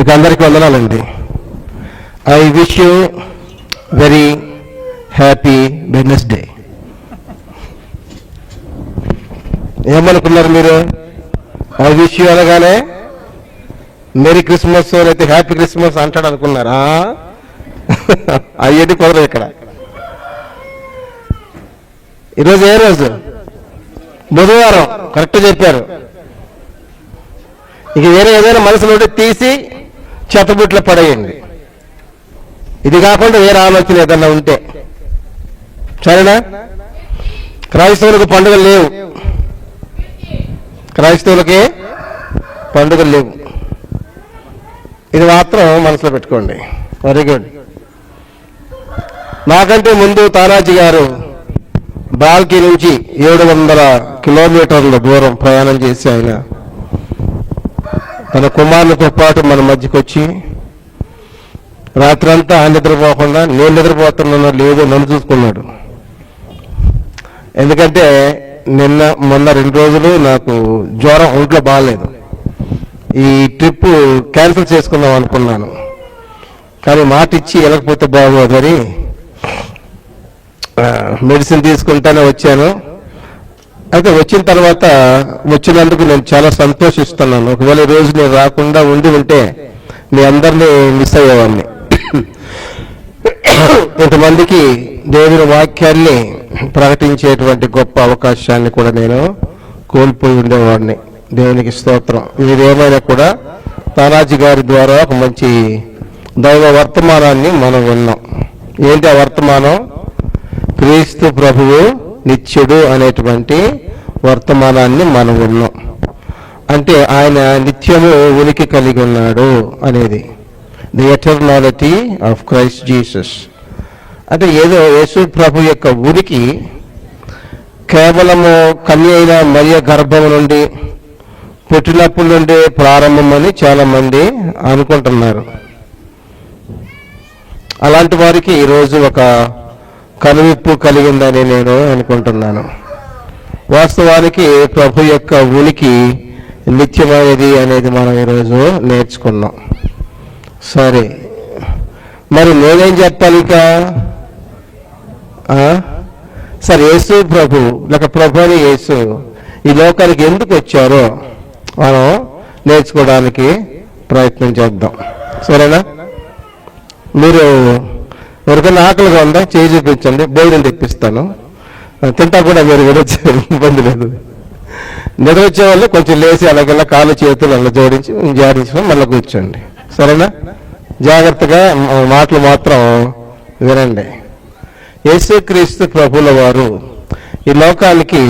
మీకు అందరికీ వందనాలండి. I wish you very happy Wednesday. ఏమనుకున్నారు మీరు? ఐ విష్ యూ అనగానే మెరీ క్రిస్మస్ అయితే హ్యాపీ క్రిస్మస్ అంటాడు అనుకున్నారా? అయ్యేది కుదరదు ఇక్కడ. ఈరోజు ఏ రోజు? బుధవారం. కరెక్ట్ చెప్పారు. ఇక వేరే ఏదైనా మనసులో తీసి చెత్తబుట్లో పడేయండి. ఇది కాకుండా వేరే ఆలోచన ఏదన్నా ఉంటే సరేనా? క్రైస్తవులకు పండుగలు లేవు. క్రైస్తవులకి పండుగలు లేవు. ఇది మాత్రం మనసులో పెట్టుకోండి. Very good. నాకంటే ముందు తారాజీ గారు బాల్కి నుంచి 700 కిలోమీటర్ల దూరం ప్రయాణం చేసి ఆయన తన కుమారులతో పాటు మన మధ్యకి వచ్చి రాత్రంతా నిద్రపోకుండా నేను నిద్రపోతున్నా లేదో నన్ను చూసుకున్నాడు. ఎందుకంటే మొన్న 2 రోజులు నాకు జ్వరం, ఒంట్లో బాగాలేదు. ఈ ట్రిప్ క్యాన్సిల్ చేసుకుందాం అనుకున్నాను, కానీ మాట ఇచ్చి వెళ్ళకపోతే బాగోదని మెడిసిన్ తీసుకుంటానే వచ్చాను. అయితే వచ్చిన తర్వాత వచ్చినందుకు నేను చాలా సంతోషిస్తున్నాను. ఒకవేళ ఈ రోజు నేను రాకుండా ఉంటే మీ అందరినీ మిస్ అయ్యేవాడిని. ఇంతమందికి దేవుని వాక్యాన్ని ప్రకటించేటువంటి గొప్ప అవకాశాన్ని కూడా నేను కోల్పోయి ఉండేవాడిని. దేవునికి స్తోత్రం. ఇదేమైనా కూడా తానాజీ గారి ద్వారా ఒక మంచి దైవ వర్తమానాన్ని మనం విన్నాం. ఏంటి ఆ వర్తమానం? క్రీస్తు ప్రభువు నిత్యుడు అనేటువంటి వర్తమానాన్ని మనం విన్నాం. అంటే ఆయన నిత్యము ఉనికి కలిగి ఉన్నాడు అనేది, ది ఎటర్నాలిటీ ఆఫ్ క్రైస్ట్ జీసస్. అంటే ఏదో యేసు ప్రభు యొక్క ఉనికి కేవలము కన్య అయిన మరియ గర్భం నుండి పుట్టినప్పటి నుండి ప్రారంభమని చాలా మంది అనుకుంటున్నారు. అలాంటి వారికి ఈరోజు ఒక కనువిప్పు కలిగిందని నేను అనుకుంటున్నాను. వాస్తవానికి ప్రభు యొక్క ఉనికి నిత్యమైనది అనేది మనం ఈరోజు నేర్చుకున్నాం. సరే, మరి నేనేం చెప్పాలి ఇక? సరే, యేసు ప్రభు లేక ప్రభు అని యేసు ఈ లోకానికి ఎందుకు వచ్చారో మనం నేర్చుకోవడానికి ప్రయత్నం చేద్దాం. సరేనా? మీరు ఎవరికైనా ఆకలిగా ఉందా? చేయి చూపించండి, భోజనం తెప్పిస్తాను. తింటా కూడా మీరు వినొచ్చే, ఇబ్బంది లేదు. నిద్ర వచ్చే వాళ్ళు కొంచెం లేచి అలాగెల్లా కాళ్ళు చేతులు అలా జాడించి మళ్ళీ కూర్చోండి. సరేనా? జాగ్రత్తగా మాటలు మాత్రం వినండి. యేసుక్రీస్తు ప్రభుల వారు ఈ లోకానికి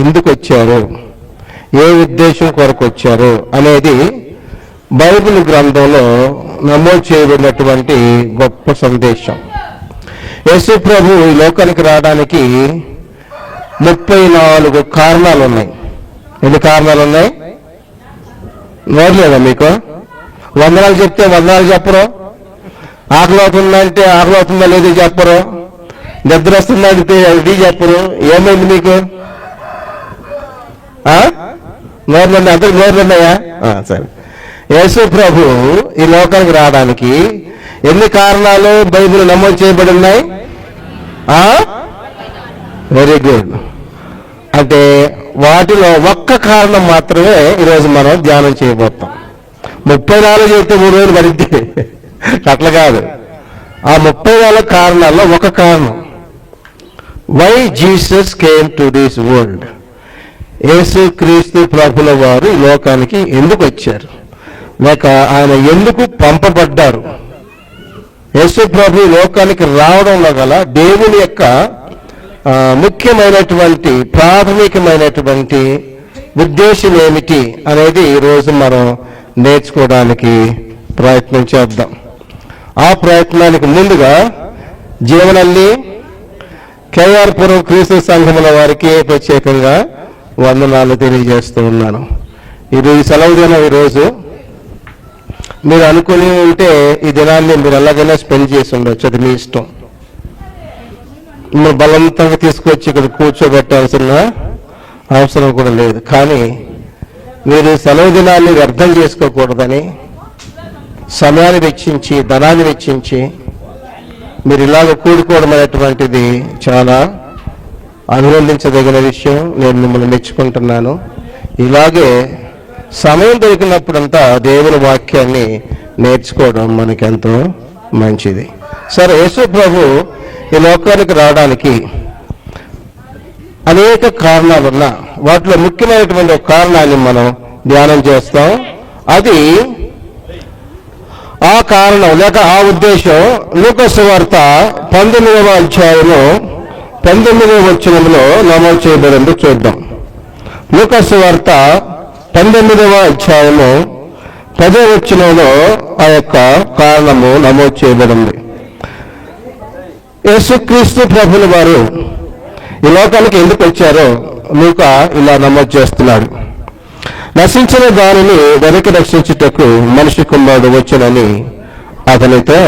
ఎందుకు వచ్చారు, ఏ ఉద్దేశం కొరకు వచ్చారు అనేది బైబిల్ గ్రంథంలో నమోదు చేయబడినటువంటి గొప్ప సందేశం. యేసు ప్రభు ఈ లోకానికి రావడానికి 34 కారణాలు ఉన్నాయి. ఎన్ని కారణాలు ఉన్నాయి? నోరలేదా మీకు? వందనాలు చెప్తే వందనాలు చెప్పరు, ఆకలి అవుతుందంటే ఆకలి అవుతుందా లేదో చెప్పరు, నిద్ర వస్తుందంటే అది చెప్పరు. ఏమైంది మీకు? నోర్లున్నాయి, అందరికి నోర్లున్నాయా? సరే. యేసు ప్రభు ఈ లోకానికి రావడానికి ఎన్ని కారణాలు బైబిల్ నమోదు చేయబడి ఉన్నాయి? Very good. అంటే వాటిలో ఒక్క కారణం మాత్రమే ఈరోజు మనం ధ్యానం చేయబోతాం. 34 చెప్తే 3 రోజులు పడింది, అట్లా కాదు. ఆ 34 కారణాల్లో ఒక కారణం, why Jesus came to this world. యేసు క్రీస్తు ప్రభుల వారు ఈ లోకానికి ఎందుకు వచ్చారు, లేక ఆయన ఎందుకు పంపబడ్డారు. యేసు ప్రభు లోకానికి రావడంలో గల దేవుని యొక్క ముఖ్యమైనటువంటి ప్రాథమికమైనటువంటి ఉద్దేశం ఏమిటి అనేది ఈరోజు మనం నేర్చుకోవడానికి ప్రయత్నం చేద్దాం. ఆ ప్రయత్నానికి ముందుగా జీవనల్లి కేఆర్ పురం క్రీస్తు సంఘముల వారికి ప్రత్యేకంగా వందనాలు తెలియజేస్తూ ఉన్నాను. ఈ సెలవు దినం ఈరోజు. మీరు అనుకుని ఉంటే ఈ దినాన్ని మీరు ఎలాగైనా స్పెండ్ చేసి ఉండొచ్చు, అది మీ ఇష్టం. మీరు బలవంతంగా తీసుకొచ్చి ఇక్కడ కూర్చోబెట్టాల్సిన అవసరం కూడా లేదు. కానీ మీరు సెలవు దినాన్ని వ్యర్థం చేసుకోకూడదని సమయాన్ని వెచ్చించి, ధనాన్ని వెచ్చించి మీరు ఇలాగ కూడుకోవడం అనేటువంటిది చాలా అభినందించదగిన విషయం. నేను మిమ్మల్ని మెచ్చుకుంటున్నాను. ఇలాగే సమయం దొరికినప్పుడంతా దేవుని వాక్యాన్ని నేర్చుకోవడం మనకెంతో మంచిది. సరే, యేసు ప్రభు ఈ లోకానికి రావడానికి అనేక కారణాలున్న వాటిలో ముఖ్యమైనటువంటి ఒక కారణాన్ని మనం ధ్యానం చేస్తాం. అది ఆ కారణం లేక ఆ ఉద్దేశం లూకా సువార్త 19వ అధ్యాయంలో 19వ వచనంలో నమోదు చేయబడింది. చూద్దాం. లూకా సువార్త 19వ అధ్యాయంలో 10వ వచనంలో ఆ యొక్క కారణము నమోదు చేయబడింది. యేసుక్రీస్తు ప్రభుల వారు ఈ లోకానికి ఎందుకు వచ్చారో లూకా ఇలా నమోదు చేస్తున్నాడు. నశించిన దానిని వెనక్కి రక్షించుటకు మనిషి కుమారుడు వచ్చునని అతనితో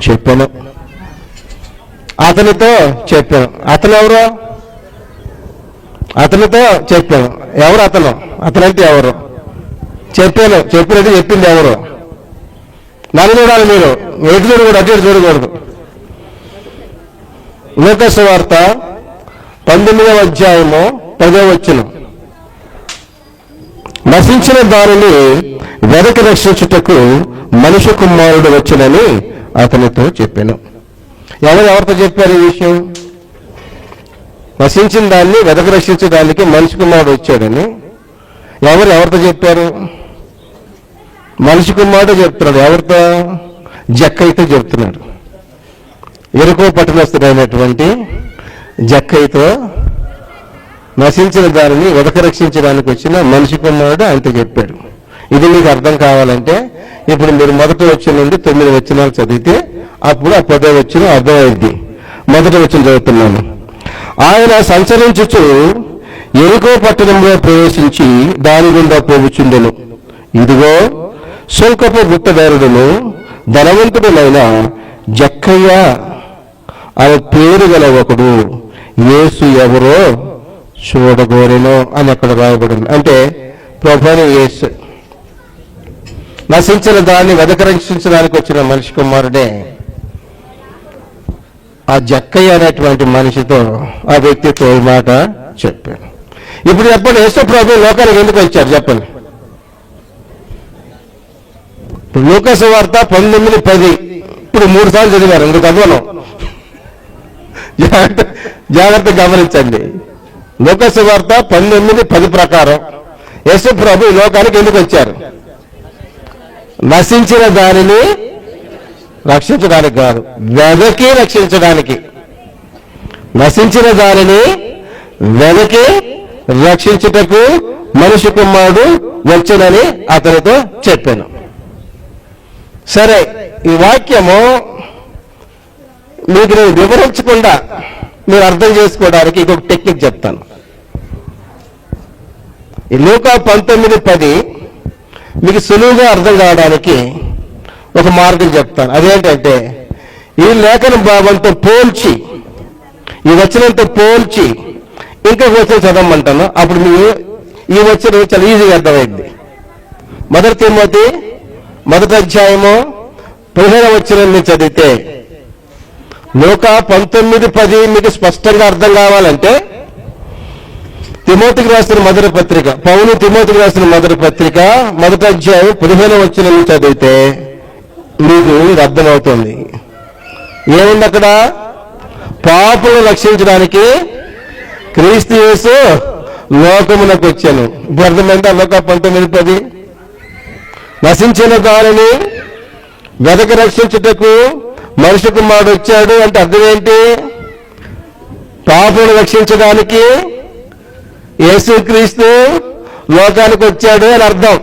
చెప్పాను. అతను ఎవరు? అతనితో చెప్పాను. ఎవరు అతను? అతనంటే ఎవరు? చెప్పినట్టు చెప్పింది ఎవరు? నన్ను చూడాలి మీరు. ఎటు చూడకూడదు, అటు ఇటు చూడకూడదు. లూకా సువార్త 19వ అధ్యాయము 10వ వచనం. నశించిన దానిని వెనక్కి రక్షించుటకు మనిషి కుమారుడు వచ్చునని అతనితో చెప్పాను. ఎవరితో చెప్పారు ఈ విషయం? నశించిన దాన్ని వెనక్కి రక్షించడానికి మనిషి కుమారుడు వచ్చాడని ఎవరితో చెప్పారు? మనిషి కుమారుడు చెప్తున్నాడు. ఎవరితో? జక్కయ్యతో చెప్తున్నాడు. ఎరుకో పట్టణస్థుడైనటువంటి జక్కయ్యతో నశించిన దానిని వెదక రక్షించడానికి వచ్చిన మనిషి కుమారుడు ఆయనతో చెప్పాడు. ఇది మీకు అర్థం కావాలంటే ఇప్పుడు మీరు మొదటి వచ్చిన నుండి 9 వచనాలు చదివితే అప్పుడు ఆ 10వ వచనం అర్థమైంది. మొదటి వచనం చదువుతున్నాను. ఆయన సంచరించుచు ఎరుకో పట్టణంలో ప్రవేశించి దాని గుండా పోగుచుండెను. ఇదిగో సుంకపు గుత్తదారుడును ధనవంతుడునైన జక్కయ్య అనే పేరు గల ఒకడు యేసు ఎవరో చూడగోరెను అని అక్కడ రాయబడింది. అంటే ప్రభువైన యేసు నశించిన దాన్ని వెదక రక్షించడానికి వచ్చిన మనిషి కుమారుడే ఆ జక్కయ్య అనేటువంటి మనిషితో, ఆ వ్యక్తితో ఈ మాట చెప్పాను. ఇప్పుడు చెప్పండి, యేసు ప్రభు లోకానికి ఎందుకు వచ్చారు చెప్పండి. లూకా సువార్త 19:10 ఇప్పుడు 3 సార్లు చదివారు. ఇంకొక చదవను, జాగ్రత్త గమనించండి. లూకా సువార్త 19:10 ప్రకారం యేసు ప్రభు ఈ లోకానికి ఎందుకు వచ్చారు? నశించిన దానిని రక్షించడానికి కాదు, వెదకి రక్షించడానికి. నశించిన దానిని వెదకి రక్షించుటకు మనిషి కుమారుడు వచ్చునని అతనితో చెప్పాను. సరే, ఈ వాక్యము మీకు నేను వివరించకుండా మీరు అర్థం చేసుకోవడానికి ఇంకొక టెక్నిక్ చెప్తాను. ఈ లూకా 19:10 మీకు సులువుగా అర్థం కావడానికి ఒక మార్గం చెప్తాను. అదేంటంటే ఈ లేఖన భావంతో పోల్చి, ఈ వచనంతో పోల్చి ఇంకొక వచనం చదవమంటాను. అప్పుడు మీరు ఈ వచనం చాలా ఈజీగా అర్థమైంది. 1 తిమోతి 1వ అధ్యాయము 15వ వచనాన్ని చదివితే లూకా 19:10 మీకు స్పష్టంగా అర్థం కావాలంటే తిమోతికి రాసిన మొదటి పత్రిక, పౌలు తిమోతికి రాసిన మొదటి పత్రిక 1వ అధ్యాయం 15వ వచనాన్ని చదివితే మీకు ఇది అర్థమవుతుంది. ఏముంది అక్కడ? పాపులను రక్షించడానికి క్రీస్తు యేసు లోకమునకు వచ్చాను. ఇప్పుడు అర్థమైందా? లూకా 19:10 నశించిన దానిని వెదక రక్షించుటకు మనిషి కుమారుడు వచ్చాడు అంటే అర్థం ఏంటి? పాపులను రక్షించడానికి యేసుక్రీస్తు లోకానికి వచ్చాడు అని అర్థం.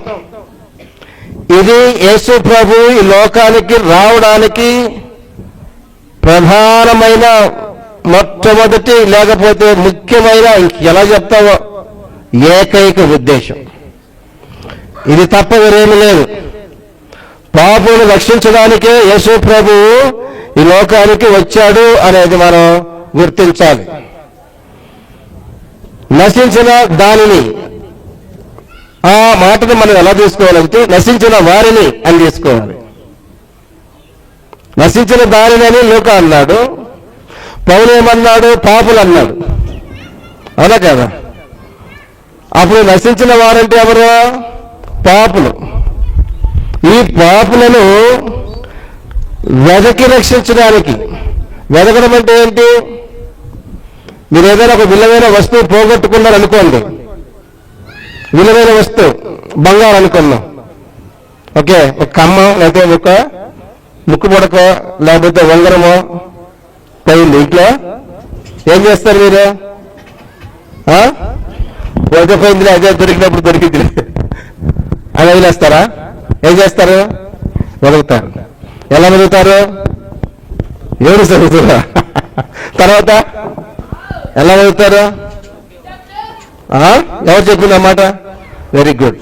ఇది యేసు ప్రభు ఈ లోకానికి రావడానికి ప్రధానమైన మొట్టమొదటి, లేకపోతే ముఖ్యమైన, ఎలా చెప్తావో ఏకైక ఉద్దేశం. ఇది తప్ప వేరేమీ లేదు. పాపులను రక్షించడానికే యేసు ప్రభు ఈ లోకానికి వచ్చాడు అనేది మనం గుర్తించాలి. నశించిన దానిని, ఆ మాటను మనం ఎలా తీసుకోవాలంటే నశించిన వారిని అని తీసుకోవాలి. నశించిన దారిని లూకా అన్నాడు, పౌలు ఏమన్నాడు? పాపులు అన్నాడు. అవునా కదా? అప్పుడు నశించిన వారంటే ఎవరు? పాపులు. ఈ పాపులను వెదకి రక్షించడానికి, వెదకడం అంటే ఏంటి? మీరు ఏదైనా ఒక విలువైన వస్తువు పోగొట్టుకున్నారు అనుకోండి, విలువైన వస్తువు బంగారం అనుకున్నాం, ఓకే, ఒక కమ్మ లేకపోతే ఒక ముక్కు పొడక లేకపోతే ఉంగరమో పోయింది ఇంట్లో, ఏం చేస్తారు మీరు? పోయిందిలే, అదే దొరికినప్పుడు దొరికింది అని వదిలేస్తారా? ఏం చేస్తారు? వెతుకుతారు. ఎలా వెతుకుతారు? ఎవరు చదువుతారా? తర్వాత ఎలా వెతుకుతారు? ఎవరు చెప్పింది అన్నమాట? Very good.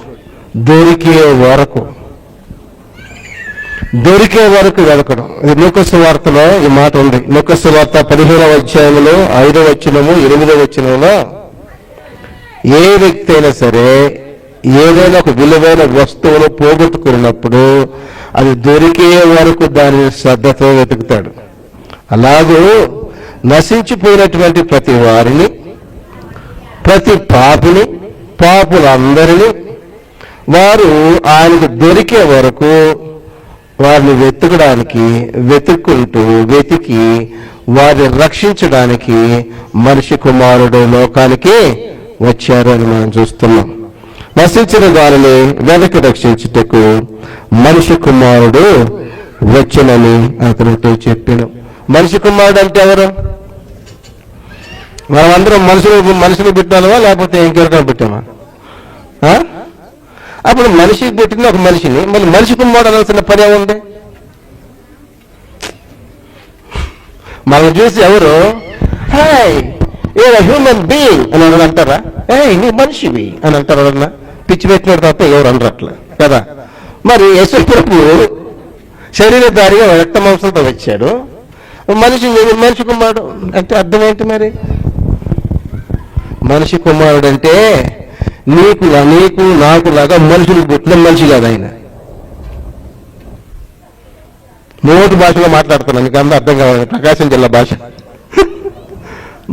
దొరికే వరకు వెతకడం. ఇది లూకా సువార్తలో ఈ మాట ఉంది. లూకా సువార్త 15వ అధ్యాయంలో 5వ వచనము 8వ వచనంలో, ఏ వ్యక్తి అయినా సరే ఏదైనా ఒక విలువైన వస్తువును పోగొట్టుకున్నప్పుడు అది దొరికే వరకు దానిని శ్రద్ధతో వెతుకుతాడు. అలాగూ నశించిపోయినటువంటి ప్రతి వారిని, ప్రతి పాపులందరినీ వారు ఆయనకు దొరికే వరకు వారిని వెతికి వారిని రక్షించడానికి మనిషి కుమారుడు లోకానికి వచ్చారు అని మనం చూస్తున్నాం. నశించిన వారిని వెనక్కి రక్షించుటకు మనిషి కుమారుడు వచ్చనని అతనితో చెప్పాను. మనిషి కుమారుడు అంటే ఎవరు? మనమందరం మనుషులు పెట్టామా లేకపోతే ఇంకెవరికైనా పెట్టామా? అప్పుడు మనిషికి పెట్టిన ఒక మనిషిని మళ్ళీ మనిషి కుమారుడు అనాల్సిన పని ఏముంది? మనం చూసి ఎవరు హాయ్ హ్యూమన్ బీయింగ్ అని ఎవరు అంటారా? నీ మనిషివి అని అంటారు ఎవరన్నా? పిచ్చి పెట్టినాడు తప్ప ఎవరు అనరు అట్లా కదా. మరి యేసు ప్రభు శరీరధారిగా రక్త మాంసంతో వచ్చాడు, మనిషి కుమారుడు అంటే అర్థం ఏంటి? మరి మనిషి కుమారుడు అంటే నీకు నాకు లాగా మనుషులు పుట్టిన మనిషి కాదు ఆయన. నోటి భాషలో మాట్లాడుతున్నాను, మీకు అందరూ అర్థం కావాలి. ప్రకాశం జిల్లా భాష.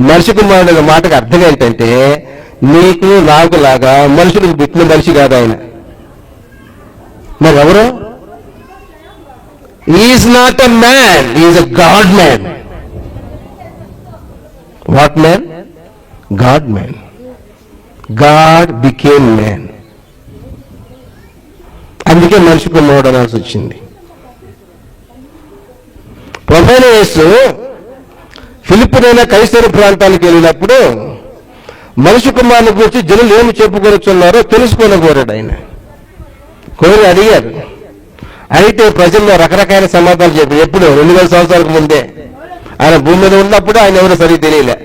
మనిషి కుమారుడు అనే మాటకు అర్థం ఏంటంటే నీకు నాకు లాగా మనుషులకు పుట్టిన మనిషి కాదు ఆయన. మరి ఎవరు? Is not a man, is a God man. What man? God man. God became man. అందుకే మనిషి కుమారుడు అనాల్సి వచ్చింది. ప్రభువైన యేసు ఫిలిప్పునైన కైసరు ప్రాంతానికి వెళ్ళినప్పుడు మనిషి కుమారుని గురించి జనులు ఏమి చెప్పుకొచ్చున్నారో తెలుసుకొని కోరాడు. ఆయన అడిగారు. అయితే ప్రజల్లో రకరకాల సమాధానాలు చెప్పారు. ఎప్పుడు 2000 సంవత్సరాలకు ముందే ఆయన భూమి మీద ఉన్నప్పుడు ఆయన ఎవరో సరిగ్గా తెలియలే,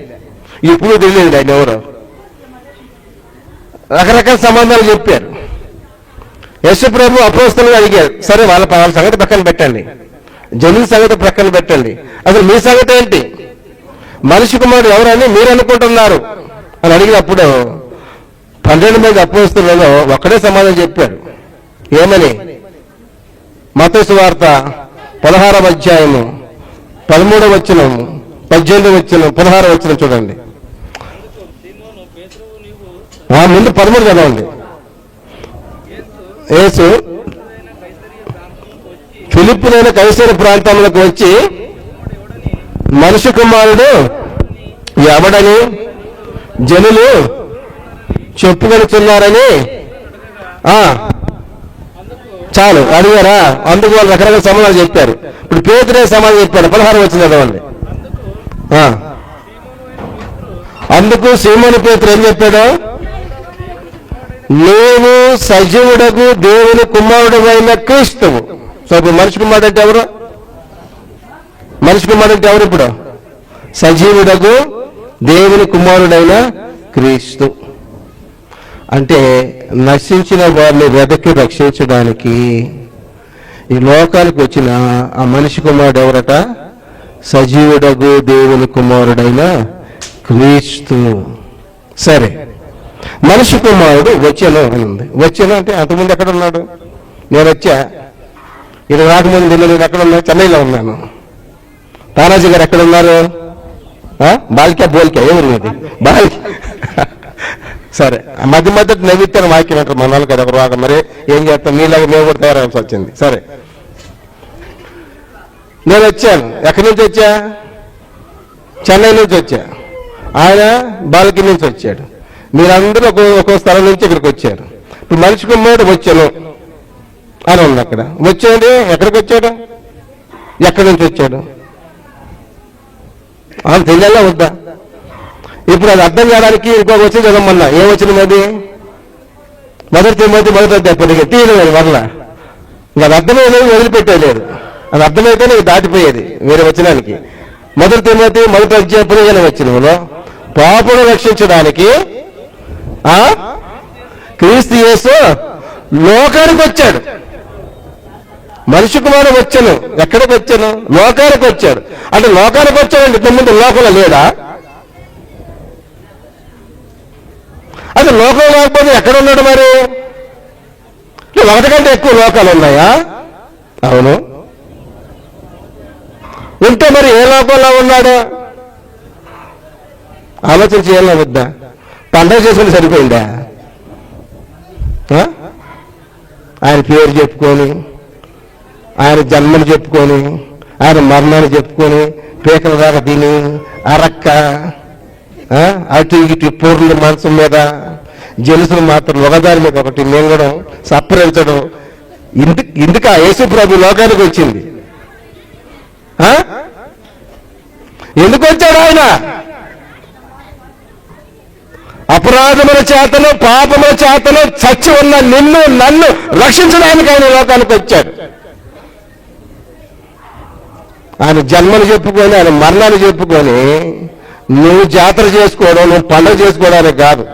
ఇప్పుడు తెలియదు ఆయన ఎవరో. రకరకాల సమాధానాలు చెప్పారు. యేసు ప్రభు అపోస్తలుగా అడిగారు. సరే వాళ్ళ సంగతి పక్కన పెట్టండి, జనుల సంగతి పక్కన పెట్టండి, అసలు మీ సంగతి ఏంటి? మనిషి కుమారుడు ఎవరని మీరు అనుకుంటున్నారు అని అడిగినప్పుడు 12 మంది అపోస్తలులలో ఒక్కడే సమాధానం చెప్పారు. ఏమని? మత్తయి సువార్త 16వ అధ్యాయము 13వ వచనం 18వ వచనం 16వ వచనం చూడండి. ముందు 13 చదవండి. యేసు ఫిలిప్పునైన కైసరు ప్రాంతంలోకి వచ్చి మనిషి కుమారుడు ఎవడని జనులు చెప్పుకొనుచున్నారని చాలు అడిగారా? అందుకు వాళ్ళు రకరకాల సమాధానాలు చెప్పారు. ఇప్పుడు పేతురే సమాధానం చెప్పాడు. 16 వచ్చింది చదవండి. అందుకు సీమోను పేతురు ఏం చెప్పాడు? నీవు సజీవుడకు దేవుని కుమారుడు అయిన క్రీస్తువు. సో ఇప్పుడు మనిషి కుమారుడు అంటే ఎవరు? మనిషి కుమారుడు అంటే ఎవరు? ఇప్పుడు సజీవుడకు దేవుని కుమారుడైన క్రీస్తు అంటే నశించిన వారిని వెదకి రక్షించడానికి ఈ లోకానికి వచ్చిన ఆ మనిషి కుమారుడు ఎవరట? సజీవుడకు దేవుని కుమారుడైన క్రీస్తు. సరే, మనిషి కుమారుడు వచ్చాను అని ఉంది. వచ్చాను అంటే అంతకుముందు ఎక్కడ ఉన్నాడు? నేను వచ్చా, ఇది రాకముందు నేను ఎక్కడ ఉన్నా? చెన్నైలో ఉన్నాను. తానాజీ గారు ఎక్కడ ఉన్నారు? బాలికా బోలికా ఏమున్నది బాలిక. సరే, మధ్య మధ్య నవ్విత్తాను వాక్యం అంటారు మన వాళ్ళు కదా ఒక రోగం. మరి ఏం చేస్తాం, మీలాగా మేము కూడా తయారవలసి వచ్చింది. సరే, నేను వచ్చాను. ఎక్కడి నుంచి వచ్చా? చెన్నై నుంచి వచ్చా. ఆయన బాలిక నుంచి వచ్చాడు. మీరందరూ ఒక్కో స్థలం నుంచి ఇక్కడికి వచ్చారు. ఇప్పుడు మనిషి కుమ్మాడు వచ్చాను అని ఉంది అక్కడ. వచ్చాడు, ఎక్కడికి వచ్చాడు? ఎక్కడి నుంచి వచ్చాడు? అని తెలియాలా వద్దా? ఇప్పుడు అది అర్థం కావడానికి ఇంకొక వచ్చిన చదవమన్నా. ఏం వచ్చింది అది? మొదటి తిమ్మతి మొదటి అధ్యాయం తీయలేదు వల్ల. ఇంకా అది అర్థమయ్యేది వదిలిపెట్టేయలేదు. అది అర్థమైతే నీకు దాటిపోయేది వేరే వచనానికి. మొదటి తిమ్మతి మొదటి అధ్యాయం వచ్చిన పాపును రక్షించడానికి క్రీస్తు యేసు లోకానికి వచ్చాడు. మనిషి కుమారుడు వచ్చాను. ఎక్కడికి వచ్చాను? లోకానికి వచ్చాడు. అంటే లోకానికి వచ్చాడంటే ఇంతకుముందు లోకంలో లేడా? అది లోకం లేకపోతే ఎక్కడ ఉన్నాడు మరి? ఒకటి కంటే ఎక్కువ లోకాలు ఉన్నాయా? అవును. ఉంటే మరి ఏ లోకంలో ఉన్నాడు? ఆలోచన చేయాలా వద్దా? పండగ చేసుకుని సరిపోయిందా? ఆయన పేరు చెప్పుకొని, ఆయన జన్మను చెప్పుకొని, ఆయన మరణాన్ని చెప్పుకొని, పీకల దాకా తిని అరక్క అటు ఇటు పూర్ణ మనసు మీద జలుసులు మాత్రం ఒకదాని మీద ఒకటి మింగడం, సప్పరించడం. ఇందుక యేసు ప్రభు లోకానికి వచ్చింది. ఎందుకు వచ్చాడు ఆయన? అపరాధముల చేతను పాపముల చేతను చచ్చి ఉన్న నిన్ను నన్ను రక్షించడానికి ఆయన లోకానికి వచ్చాడు. ఆయన జన్మను చెప్పుకొని, ఆయన మరణాన్ని చెప్పుకొని నువ్వు జాతర చేసుకోవడం, నువ్వు పండుగ చేసుకోవడానికి కాదు.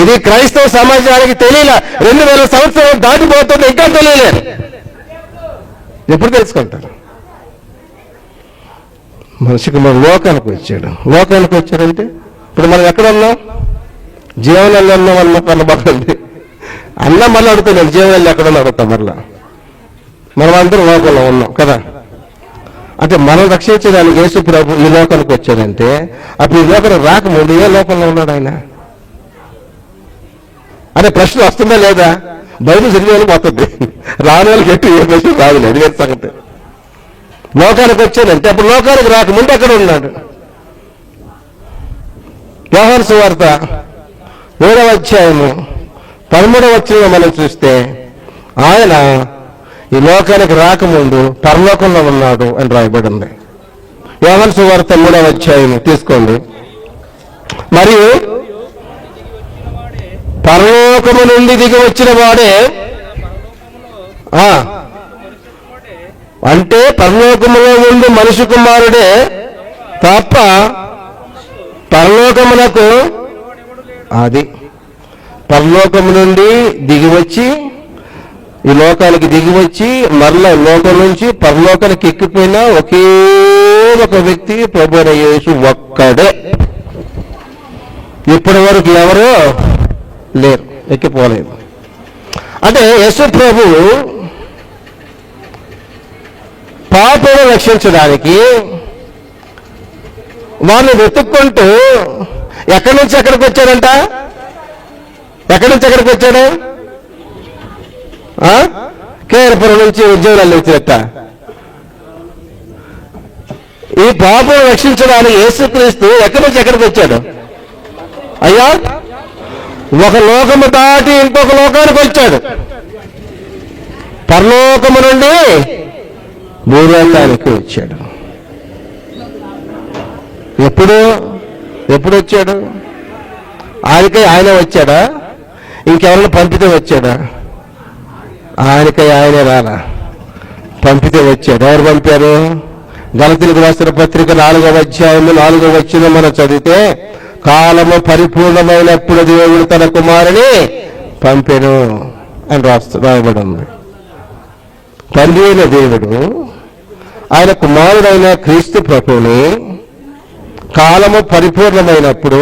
ఇది క్రైస్తవ సమాజానికి తెలియలే. 2000 సంవత్సరాలు దాటిపోతుంది, ఇంకా తెలియలేదు. ఎప్పుడు తెలుసుకుంటారు? మనిషికి మన లోకానికి వచ్చాడు. లోకానికి వచ్చాడంటే ఇప్పుడు మనం ఎక్కడ ఉన్నాం? జీవనంలో ఉన్నాం అన్నమాట. అన్న మళ్ళీ అడుగుతున్నాడు, జీవనంలో ఎక్కడన్నా అడుగుతాం మళ్ళా. మనం అందరం లోకంలో ఉన్నాం కదా. అంటే మనం రక్షించడానికి యేసు ప్రభు ఈ లోకానికి వచ్చాడంటే అప్పుడు ఈ లోకానికి రాకముందు ఏ లోకంలో ఉన్నాడు ఆయన? అంటే ప్రశ్న వస్తుందా లేదా? బైబిల్ చదివేది పోతుంది, రాని వాళ్ళకి ఎట్టు ఏ ప్రశ్న రాదులేదు. వేరే సంగతి. లోకానికి వచ్చాడంటే అప్పుడు లోకానికి రాకముందు ఎక్కడ ఉన్నాడు? యోహాను సువార్త 7వ అధ్యాయము 13వ వచనంలో మనం చూస్తే ఆయన ఈ లోకానికి రాకముందు పరలోకంలో ఉన్నాడు అని రాయబడి ఉంది. యోహాను సువార్త 3వ అధ్యాయం తీసుకోండి. మరియు పరలోకము నుండి దిగి వచ్చిన వాడే, అంటే పరలోకములో ఉండి మనిషి కుమారుడే తప్ప పరలోకమునకు, అది పరలోకము నుండి దిగివచ్చి ఈ లోకానికి దిగివచ్చి మరలా లోకం నుంచి పరలోకానికి ఎక్కిపోయిన ఒకే ఒక వ్యక్తి ప్రభువైన యేసు ఒక్కడే. ఇప్పటి వరకు ఎవరు లేరు, ఎక్కిపోలేదు. అంటే యేసు ప్రభు పాపను రక్షించడానికి వాళ్ళు వెతుక్కుంటూ ఎక్కడి నుంచి ఎక్కడికి వచ్చాడంట? ఎక్కడి నుంచి ఎక్కడికి వచ్చాడు? కేరపురం నుంచి ఉద్యోగాలు వచ్చినట్ట. ఈ పాపను రక్షించడానికి యేసుక్రీస్తు ఎక్కడి నుంచి ఎక్కడికి వచ్చాడు? అయ్యా, ఒక లోకము దాటి ఇంకొక లోకానికి వచ్చాడు. పరలోకము నుండి భూలోకానికి వచ్చాడు. ఎప్పుడు వచ్చాడు? ఆయనకై ఆయన వచ్చాడా? ఇంకెవరిని పంపితే వచ్చాడా? ఆయనకై ఆయనే రాలా, పంపితే వచ్చాడు. ఎవరు పంపారు? గలతీయులకు రాసిన పత్రిక 4వ అధ్యాయం 4వ వచనం మనం చదివితే, కాలము పరిపూర్ణమైనప్పుడు దేవుడు తన కుమారుని పంపెను అని రాయబడి ఉంది. తండ్రి అయిన దేవుడు ఆయన కుమారుడైన క్రీస్తు ప్రభువుని కాలము పరిపూర్ణమైనప్పుడు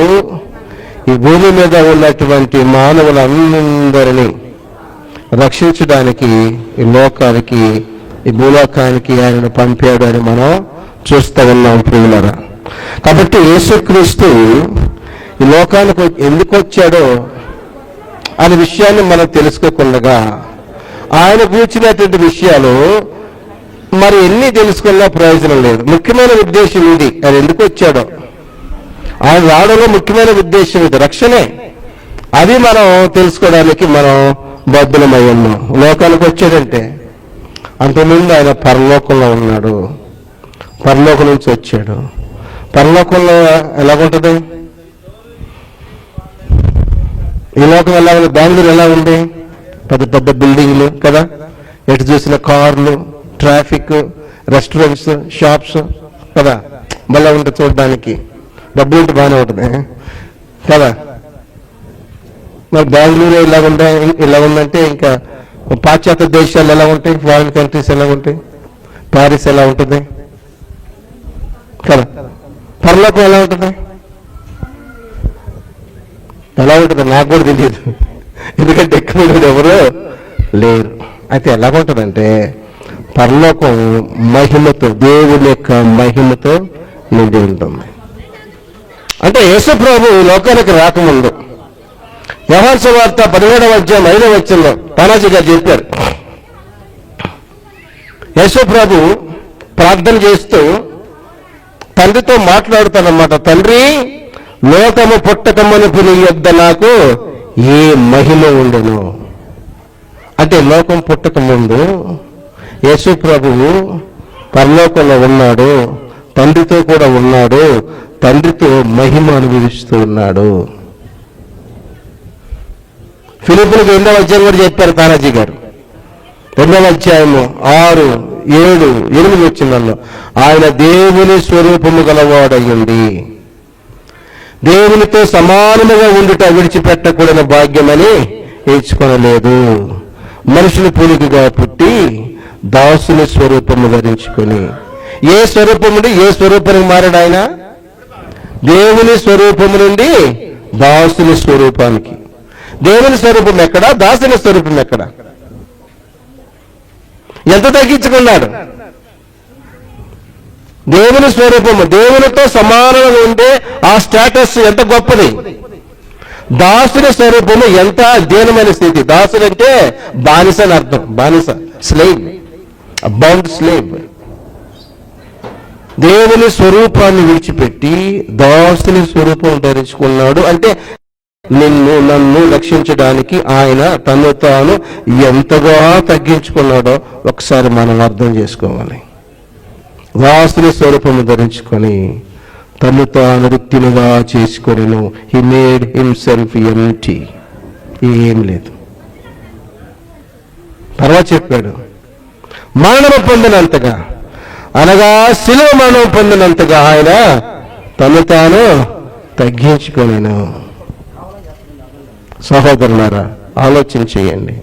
ఈ భూమి మీద ఉన్నటువంటి మానవులందరినీ రక్షించడానికి ఈ లోకానికి, ఈ భూలోకానికి ఆయనను పంపాడు అని మనం చూస్తూ ఉన్నాం ప్రియులారా. కాబట్టి యేసుక్రీస్తు ఈ లోకానికి ఎందుకు వచ్చాడో అనే విషయాన్ని మనం తెలుసుకోకుండా ఆయన గురించినటువంటి విషయాలు మరి ఎన్ని తెలుసుకున్నా ప్రయోజనం లేదు. ముఖ్యమైన ఉద్దేశం ఇది, ఆయన ఎందుకు వచ్చాడో, ఆయన రావడంలో ముఖ్యమైన ఉద్దేశం ఇది, రక్షణే. అది మనం తెలుసుకోవడానికి మనం బద్ధులమై ఉన్నాం. లోకానికి వచ్చాడంటే అంతకుముందు ఆయన పరలోకంలో ఉన్నాడు, పరలోకం నుంచి వచ్చాడు. పరలోకంలో ఎలాగుంటుంది? ఈ లోకం ఎలా ఉంది? బెంగళూరు ఎలా ఉంది? పెద్ద పెద్ద బిల్డింగ్లు కదా, ఎటు చూసిన కార్లు, ట్రాఫిక్, రెస్టారెంట్స్, షాప్స్ కదా, మళ్ళీ ఉంటుంది చూడడానికి. డబ్బులు ఉంటే బాగానే ఉంటుంది కదా. మరి బెంగళూరు ఇలా ఉందంటే ఇంకా పాశ్చాత్య దేశాలు ఎలా ఉంటాయి, ఫారిన్ కంట్రీస్ ఎలా ఉంటాయి, ప్యారిస్ ఎలా ఉంటుంది కదా. పరలోకం ఎలా ఉంటుంది? ఎలా ఉంటుంది నాకు కూడా తెలియదు, ఎందుకంటే ఎక్కువ ఎవరు లేరు. అయితే ఎలాగుంటుందంటే పరలోకం మహిమతో, దేవుని యొక్క మహిమతో నిండి ఉంటుంది. అంటే యేసు ప్రభు ఈ లోకానికి రాకముందు యోహాను సువార్త 17వ అధ్యాయం 5వ వచనంలో తానాజీ గారు చెప్పారు, యేసు ప్రభు ప్రార్థన చేస్తూ తండ్రితో మాట్లాడుతానన్నమాట. తండ్రి, లోకము పుట్టకమునుపు నీ యొద్ద నాకు ఏ మహిమ ఉండను. అంటే లోకం పుట్టక ముందు యేసు ప్రభువు పరలోకంలో ఉన్నాడు, తండ్రితో కూడా ఉన్నాడు, తండ్రితో మహిమ అనుభవిస్తూ ఉన్నాడు. ఫిలిప్పులకు 2వ అధ్యాయం కూడా చెప్పారు తానాజీ గారు. 2వ అధ్యాయము 6, 7, 8 వచనాల్లో ఆయన దేవుని స్వరూపము గలవాడయ్యుండి దేవునితో సమానముగా ఉండుట విడిచిపెట్టకూడని భాగ్యమని ఎంచుకొనలేదు. మనుషుని పోలికగా పుట్టి దాసుని స్వరూపము ధరించుకొని. ఏ స్వరూపం నుండి ఏ స్వరూపానికి మారాడు ఆయన? దేవుని స్వరూపము నుండి దాసుని స్వరూపానికి. దేవుని స్వరూపం ఎక్కడ, దాసుని స్వరూపం ఎక్కడ? ఎంత తగ్గించుకున్నాడు? దేవుని స్వరూపము, దేవునితో సమానంగా ఉండే ఆ స్టేటస్ ఎంత గొప్పది. దాసుని స్వరూపము ఎంత దీనమైన స్థితి. దాసుడు అంటే బానిస అని అర్థం, బానిస, స్లేవ్, బౌండ్ స్లేవ్. దేవుని స్వరూపాన్ని విడిచిపెట్టి దాసుని స్వరూపం ధరించుకున్నాడు. అంటే నన్ను రక్షించడానికి ఆయన తను తాను ఎంతగా తగ్గించుకున్నాడో ఒకసారి మనం అర్థం చేసుకోవాలి. దాసుని స్వరూపము ధరించుకొని తను తాను రిక్తినిగా చేసుకొనెను. He made himself empty. ఏం లేదు. తర్వాత చెప్పాడు, మరణము పొందినంతగా, అనగా శిలువ మరణం పొందినంతగా ఆయన తను తాను తగ్గించుకొనెను. సహోదరులారా, ఆలోచన చేయండి.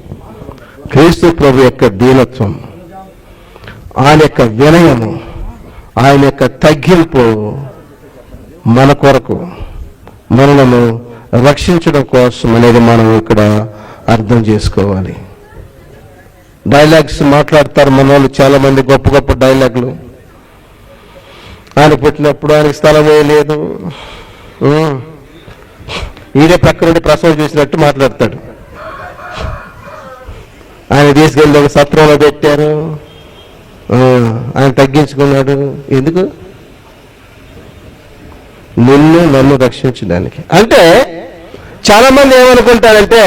క్రీస్తు ప్రభు యొక్క దీనత్వం, ఆయన యొక్క వినయము, ఆయన యొక్క తగ్గింపు మన కొరకు, మనలను రక్షించడం కోసం అనేది మనం ఇక్కడ అర్థం చేసుకోవాలి. డైలాగ్స్ మాట్లాడతారు మన వాళ్ళు, చాలా మంది గొప్ప గొప్ప డైలాగులు. ఆయన పుట్టినప్పుడు ఆయనకి స్థలమే లేదు, ఈడే పక్క నుండి ప్రసవం చూసినట్టు మాట్లాడతాడు. ఆయన తీసుకెళ్ళి ఒక సత్రంలో పెట్టారు, ఆయన తగ్గించుకున్నాడు. ఎందుకు? నన్ను రక్షించడానికి. అంటే చాలా మంది ఏమనుకుంటారంటే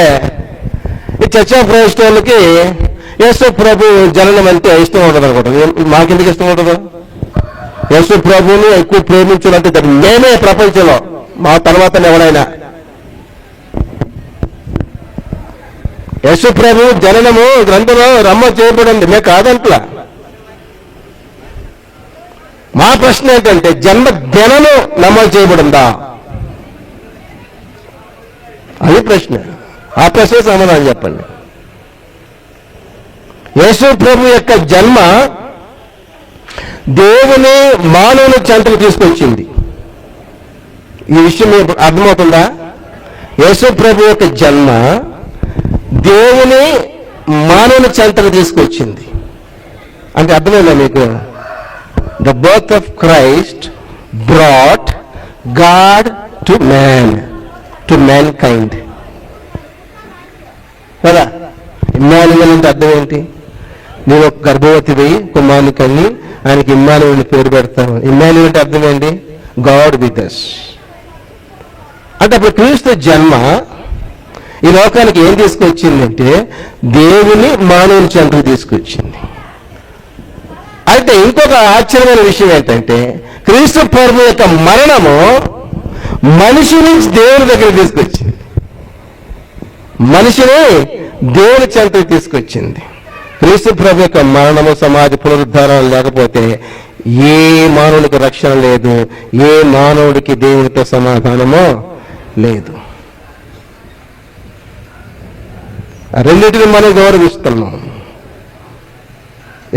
ఈ చర్చ్ ఆఫ్ క్రైస్ట్ వాళ్ళకి యేసు ప్రభు జననం అంటే ఇష్టం ఉండదు అనుకుంటారు. మాకెందుకు ఇష్టం ఉండదు? యేసు ప్రభువుని ఎక్కువ ప్రేమించాలంటే మేమే ప్రపంచంలో, మా తర్వాత ఎవరైనా. యేసు ప్రభు జననము గ్రంథంలో రమ్మ చేయబడింది, మేము కాదంట్లా. మా ప్రశ్న ఏంటంటే జన్మ దినము నమోదు చేయబడిందా? అది ప్రశ్న. ఆ ప్రశ్న సమాధానం చెప్పండి. యేసు ప్రభు యొక్క జన్మ దేవుని మానవుని చెంతకు తీసుకొచ్చింది. ఈ విషయం మీకు అర్థమవుతుందా? యేసు ప్రభు యొక్క జన్మ దేవుని మానవుని చెంతకు తీసుకొచ్చింది. అంటే అర్థమైందా మీకు? The birth of Christ brought God to man, to man kind కదా. ఇమ్మానుయేల్ అంటే అర్థం ఏంటి? నేను ఒక గర్భవతి పోయి కుమారుని కన్ని ఆయనకి ఇమ్మానుయేల్ పేరు పెడతాను. ఇమ్మానుయేల్ అంటే అర్థం ఏంటి? God with us. అంటే అప్పుడు క్రీస్తు జన్మ ఈ లోకానికి ఏం తీసుకొచ్చిందంటే దేవుని మానవుని చెంతకు తీసుకొచ్చింది. అయితే ఇంకొక ఆశ్చర్యమైన విషయం ఏంటంటే క్రీస్తు ప్రభు యొక్క మరణము మనిషిని దేవుని దగ్గర తీసుకొచ్చింది. మనిషిని దేవుని చెంతకు తీసుకొచ్చింది. క్రీస్తు ప్రభు యొక్క మరణము, సమాజ పునరుద్ధారం లేకపోతే ఏ మానవుడికి రక్షణ లేదు, ఏ మానవుడికి దేవునితో సమాధానమో లేదు. రెండింటిని మనం గౌరవిస్తున్నాం.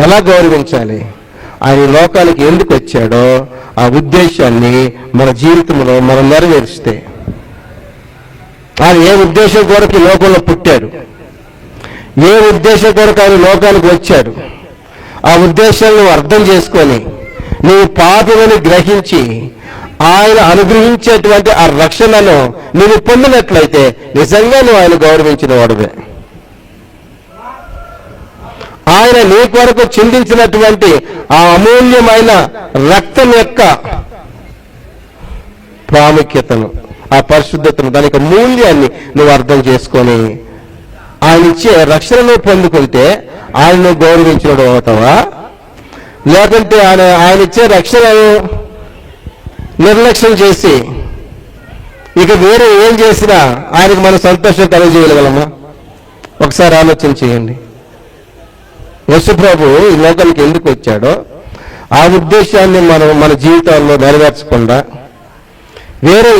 ఎలా గౌరవించాలి? ఆయన లోకానికి ఎందుకు వచ్చాడో ఆ ఉద్దేశాన్ని మన జీవితంలో మనం నెరవేరిస్తే, ఆయన ఏ ఉద్దేశం కొరకు ఈ లోకంలో పుట్టాడు, ఏ ఉద్దేశం కొరకు ఆయన లోకానికి వచ్చాడు, ఆ ఉద్దేశాన్ని అర్థం చేసుకొని నీవు పాపమని గ్రహించి ఆయన అనుగ్రహించేటువంటి ఆ రక్షణను నీవు పొందినట్లయితే నిజంగా నువ్వు ఆయన గౌరవించిన వాడువే. ఆయన నీ కొరకు చిందించినటువంటి ఆ అమూల్యమైన రక్తం యొక్క ప్రాముఖ్యతను, ఆ పరిశుద్ధతను, దాని యొక్క మూల్యాన్ని నువ్వు అర్థం చేసుకొని ఆయన ఇచ్చే రక్షణను పొందుకుంటే ఆయనను గౌరవించినడు అవుతావా? లేకుంటే ఆయన ఇచ్చే రక్షణను నిర్లక్ష్యం చేసి ఇక వేరే ఏం చేసినా ఆయనకు మనం సంతోషం కలుగజేయగలమా? ఒకసారి ఆలోచన చేయండి. యేసు ప్రభు ఈ లోకానికి ఎందుకు వచ్చాడో ఆ ఉద్దేశాన్ని మనం మన జీవితాల్లో నెరవేర్చకుండా వేరే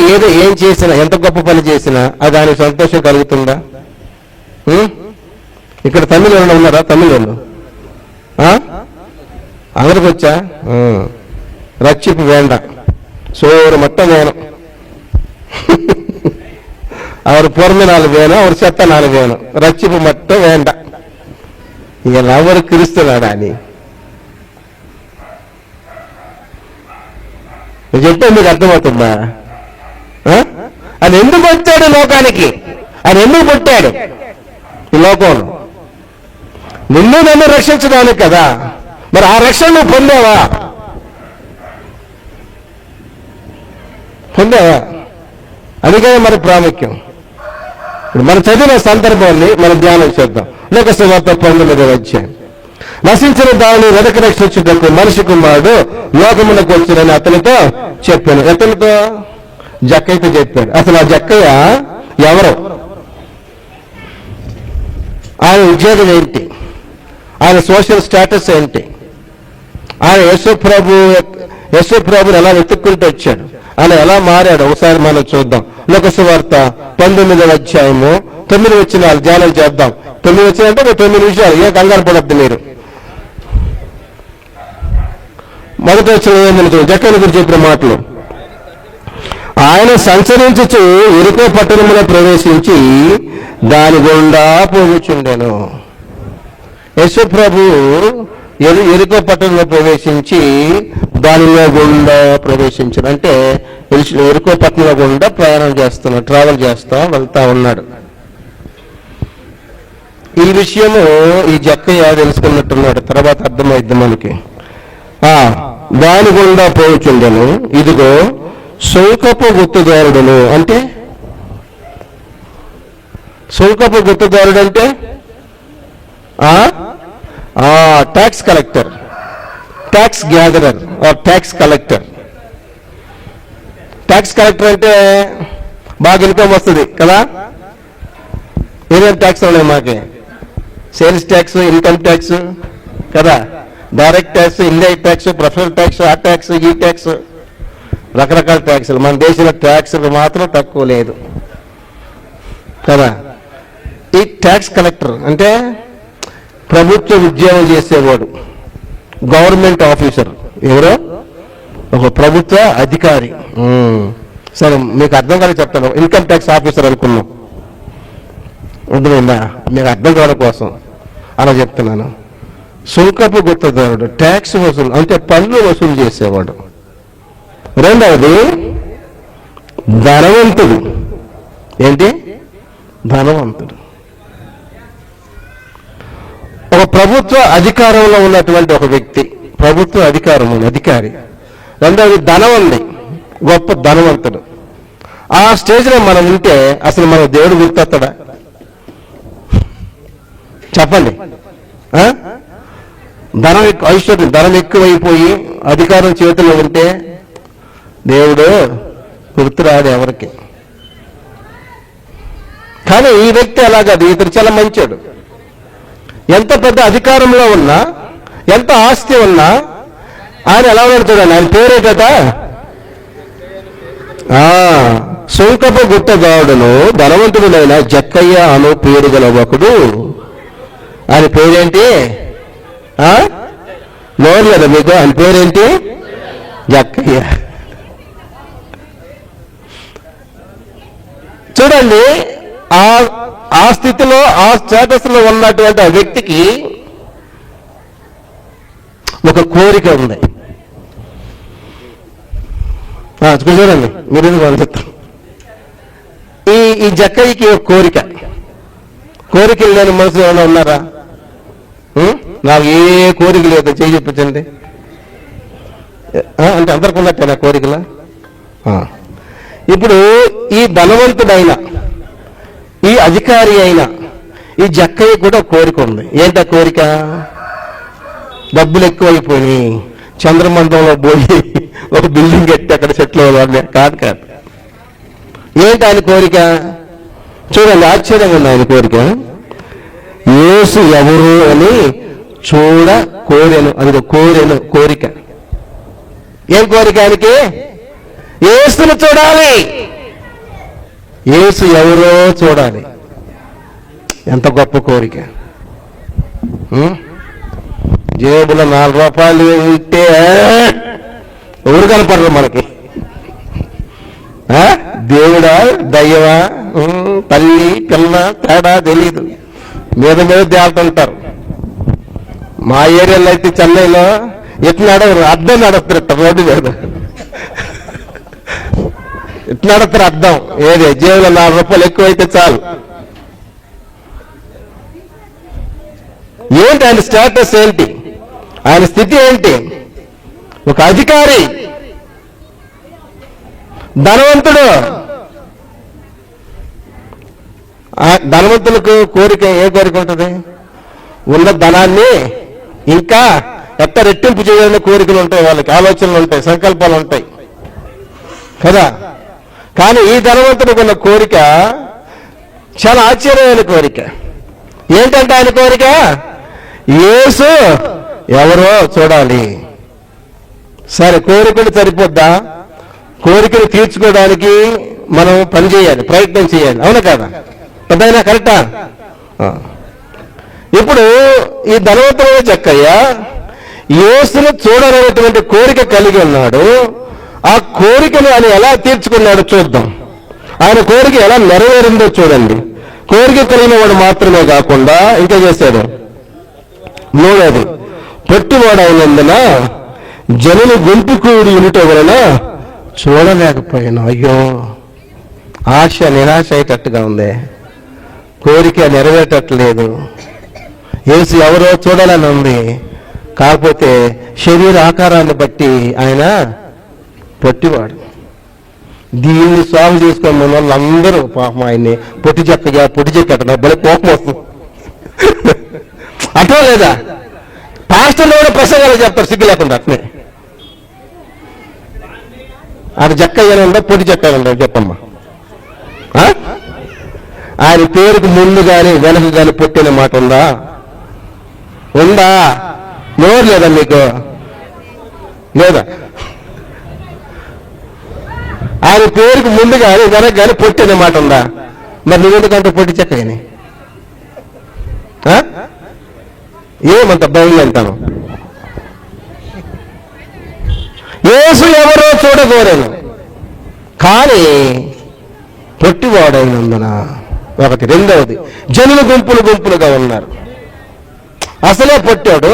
ఏం చేసినా, ఎంత గొప్ప పని చేసినా అది ఆయనకు సంతోషం కలుగుతుందా? ఇక్కడ తమిళ వాళ్ళు ఉన్నారా? తమిళ వాళ్ళు అందరికి వచ్చా? రచ్చిపు వేండ சோறு மட்டும் வேணும், அவர் பிறந்த நாள் வேணும், அவர் செத்த நாள் வேணும், ரட்சிப்பு மட்டும் வேண்டாம். இதெல்லாம் ஒரு கிறிஸ்தவடா நீ చెప్తే మీకు అర్థమవుతుందా? ఆయన ఎందుకు వచ్చాడు లోకానికి? ఆయన ఎందుకు పుట్టాడు ఈ లోకంలో? నిన్ను నన్ను రక్షించడానికి కదా. మరి ఆ రక్షణ నువ్వు పొందావా? పొందావా? అది కదా మరి ప్రాముఖ్యం. ఇప్పుడు మనం చదివిన సందర్భాన్ని మనం ధ్యానం చేద్దాం. లోక సువార్త 19వ అధ్యాయం. నశించిన దానిని వెనక రక్షించుటకు మనిషి కుమారుడు లోకములకు వచ్చినని అతనితో చెప్పాను. అతనితో జక్కయ్యతో చెప్పాడు. అసలు ఆ జక్కయ్య ఎవరు? ఆయన ఉద్యోగం ఏంటి? ఆయన సోషల్ స్టేటస్ ఏంటి? ఆయన యేసు ప్రభుని ఎలా వెతుక్కుంటూ వచ్చాడు, ఆయన ఎలా మారాడు? ఒకసారి మనం చూద్దాం. లోక సువార్త 19వ అధ్యాయము 9 వచనాలు ధ్యానం చేద్దాం. 9 వచనాలు అంటే 9 నిమిషాలు, ఏ కంగారు పడద్దు మీరు. మొదటి వచనం ఏంటంటే జక్కయ్య గురించి చెప్పిన మాటలు. ఆయన సంచరించుచు ఎరుకో పట్టణంలో ప్రవేశించి దాని గుండా పోగుచుండెను. యేసు ప్రభు ఎరుకో పట్టణంలో ప్రవేశించి దానిలో గుండా ప్రవేశించాడు. అంటే ఎరుకో పట్టణంలో గుండా ప్రయాణం చేస్తున్నాడు, ట్రావెల్ చేస్తా వెళ్తా ఉన్నాడు. ఈ విషయము ఈ జక్కయ్య తెలుసుకున్నట్టున్నాడు. తర్వాత అర్థమైద్ది మనకి. దాని గుండా పోచుండెను, ఇదిగో శుల్కపు గుర్తుదారుడును. అంటే శుల్కపు గుర్తుదారుడు అంటే tax collector, tax gatherer R tax collector. Tax collector అంటే బాగా ఇన్కమ్ వస్తుంది కదా. ఏమేమి ట్యాక్స్ ఉన్నాయి మాకే? సేల్స్ ట్యాక్స్, ఇన్కమ్ ట్యాక్స్ కదా, direct tax, indirect tax, professional tax, ఆ ట్యాక్స్, ఈ ట్యాక్స్, రకరకాల ట్యాక్సులు. మన దేశంలో ట్యాక్సులు మాత్రం తక్కువ లేదు కదా. ఈ ట్యాక్స్ కలెక్టర్ అంటే ప్రభుత్వ ఉద్యోగం చేసేవాడు, గవర్నమెంట్ ఆఫీసర్. ఎవరో ఒక ప్రభుత్వ అధికారి. సరే, మీకు అర్థం కాదు చెప్తాను. ఇన్కమ్ ట్యాక్స్ ఆఫీసర్ అనుకున్నాం, అర్థమైందా? మీకు అర్థం కావడం కోసం అలా చెప్తున్నాను. సుంకపు గుత్తదారుడు, ట్యాక్స్ వసూలు అంటే పన్ను వసూలు చేసేవాడు. రెండవది ధనవంతుడు. ఏంటి? ధనవంతుడు. ఒక ప్రభుత్వ అధికారంలో ఉన్నటువంటి ఒక వ్యక్తి, ప్రభుత్వ అధికారి. రెండవది ధనవంతుడు, గొప్ప ధనవంతుడు. ఆ స్టేజ్లో మనం ఉంటే అసలు మన దేవుడు గుర్తొస్తాడా? చెప్పండి. ఐశ్వర్యం, ధనం ఎక్కువైపోయి అధికారం చేతిలో ఉంటే దేవుడు గుర్తురాడు ఎవరికి. కానీ ఈ వ్యక్తి అలాగదు, ఇతడు చాలా మంచోడు. ఎంత పెద్ద అధికారంలో ఉన్నా, ఎంత ఆస్తి ఉన్నా ఆయన ఎలా ఉన్నాడు? ఆయన పేరే కదా సుంకపు గుత్తదారుడును ధనవంతుడునైన జక్కయ్య అను పేరు గల ఒకడు. ఆయన పేరేంటి? నోరు లేదా మీకు? ఆయన పేరేంటి? జక్కయ్య. చూడండి, ఆ స్థితిలో, ఆ స్టేటస్ లో ఉన్నటువంటి ఆ వ్యక్తికి ఒక కోరిక ఉంది. చూడండి, మీరు చెప్తారు. ఈ జక్కయ్యకి ఒక కోరికలు లేని మనసులో ఏమైనా ఉన్నారా? నాకు ఏ కోరిక లేదు, చేయి చెప్పించండి అంటే అందరికి ఉన్నట్టే నా కోరికలా? ఇప్పుడు ఈ ధనవంతుడైన, ఈ అధికారి అయిన ఈ జక్కయ్య కూడా కోరిక ఉంది. ఏంటా కోరిక? డబ్బులు ఎక్కువైపోయి చంద్రమండలంలో పోయి ఒక బిల్డింగ్ కట్టి అక్కడ సెటిల్ అవ్వాలి. కాదు. ఏంటి ఆయన కోరిక? చూడండి, ఆశ్చర్యంగా ఉంది ఆయన కోరిక. యేసు ఎవరు అని కోరెను. అది కోరిక. ఏం కోరిక ఆయనకి? యేసును చూడాలి, యేసు ఎవరో చూడాలి. ఎంత గొప్ప కోరిక. జేబులో 4 రూపాయలు ఇస్తే ఎవరు కనపడరు మనకి. దేవుడా, దయ్యమా, తల్లి పిల్ల తేడా తెలీదు, మీద తేలుతుంటారు. మా ఏరియాలో అయితే చెన్నైలో ఎట్లా నడవరు, అద్దం నడుస్తారు రోడ్డు మీద. ఎట్లా నడుస్తారు అద్దం? ఏది జేబులో 4 రూపాయలు ఎక్కువైతే చాలు. ఏంటి ఆయన స్టేటస్? ఏంటి ఆయన స్థితి? ఏంటి? ఒక అధికారి, ధనవంతుడు. ధనవంతులకు కోరిక, ఏ కోరిక ఉంటుంది? ఉన్న ధనాన్ని ఇంకా ఎట్ట రెట్టింపు చేయాలని కోరికలు ఉంటాయి, వాళ్ళకి ఆలోచనలు ఉంటాయి, సంకల్పాలు ఉంటాయి కదా. కానీ ఈ ధనవంతుడికి ఉన్న కోరిక చాలా ఆశ్చర్యమైన కోరిక. ఏంటంటే ఆయన కోరిక యేసు ఎవరో చూడాలి. సరే, కోరికలు సరిపోద్దా? కోరికలు తీర్చుకోవడానికి మనం పని చేయాలి, ప్రయత్నం చేయాలి, అవునా కదా? పెద్దయినా కరెక్టా? ఇప్పుడు ఈ ధనవంతుడైన జక్కయ్య యేసును చూడాలనేటువంటి కోరిక కలిగి ఉన్నాడు. ఆ కోరికను ఆయన ఎలా తీర్చుకున్నాడో చూద్దాం. ఆయన కోరిక ఎలా నెరవేరిందో చూడండి. కోరిక కలిగిన వాడు మాత్రమే కాకుండా ఇంకా చేశాడు. మూడోది, పొట్టివాడైనందున జనులు గుంపు కూడి ఉంటే వలన చూడలేకపోయాను. అయ్యో, ఆశ నిరాశ అయ్యేటట్టుగా ఉంది, కోరిక నెరవేరట్లేదు. యేసు ఎవరో చూడాలని ఉంది, కాకపోతే శరీర ఆకారాన్ని బట్టి ఆయన పొట్టివాడు. దీన్ని సాల్వ్ చేసుకున్న వాళ్ళందరూ పాపం ఆయన్ని పొట్టి చెక్కగా బలి కోపం వస్తుంది. అట్లా లేదా? పాస్టర్లు కూడా ప్రసంగాలు చెప్తారు సిగ్గు లేకుండా. అట్నే అది జక్కయ్య ఉందా, పొట్టి చెక్కగా ఉందా? చెప్పమ్మా. ఆయన పేరుకు ముందు కానీ వెనక కానీ పొట్టిన మాట ఉందా? నోరు లేదా మీకు? లేదా? ఆయన పేరుకు ముందు కానీ వెనక కానీ పొట్టిన మాట ఉందా? మరి నువ్వెందుకంటే పొట్టి చెక్కని ఏమంత భయం అంటాను? యేసు ఎవరో చూడగోరాను, కానీ పొట్టివాడైనందున ఒకటి. రెండవది, జనులు గుంపులుగా ఉన్నారు. అసలే పొట్టాడు.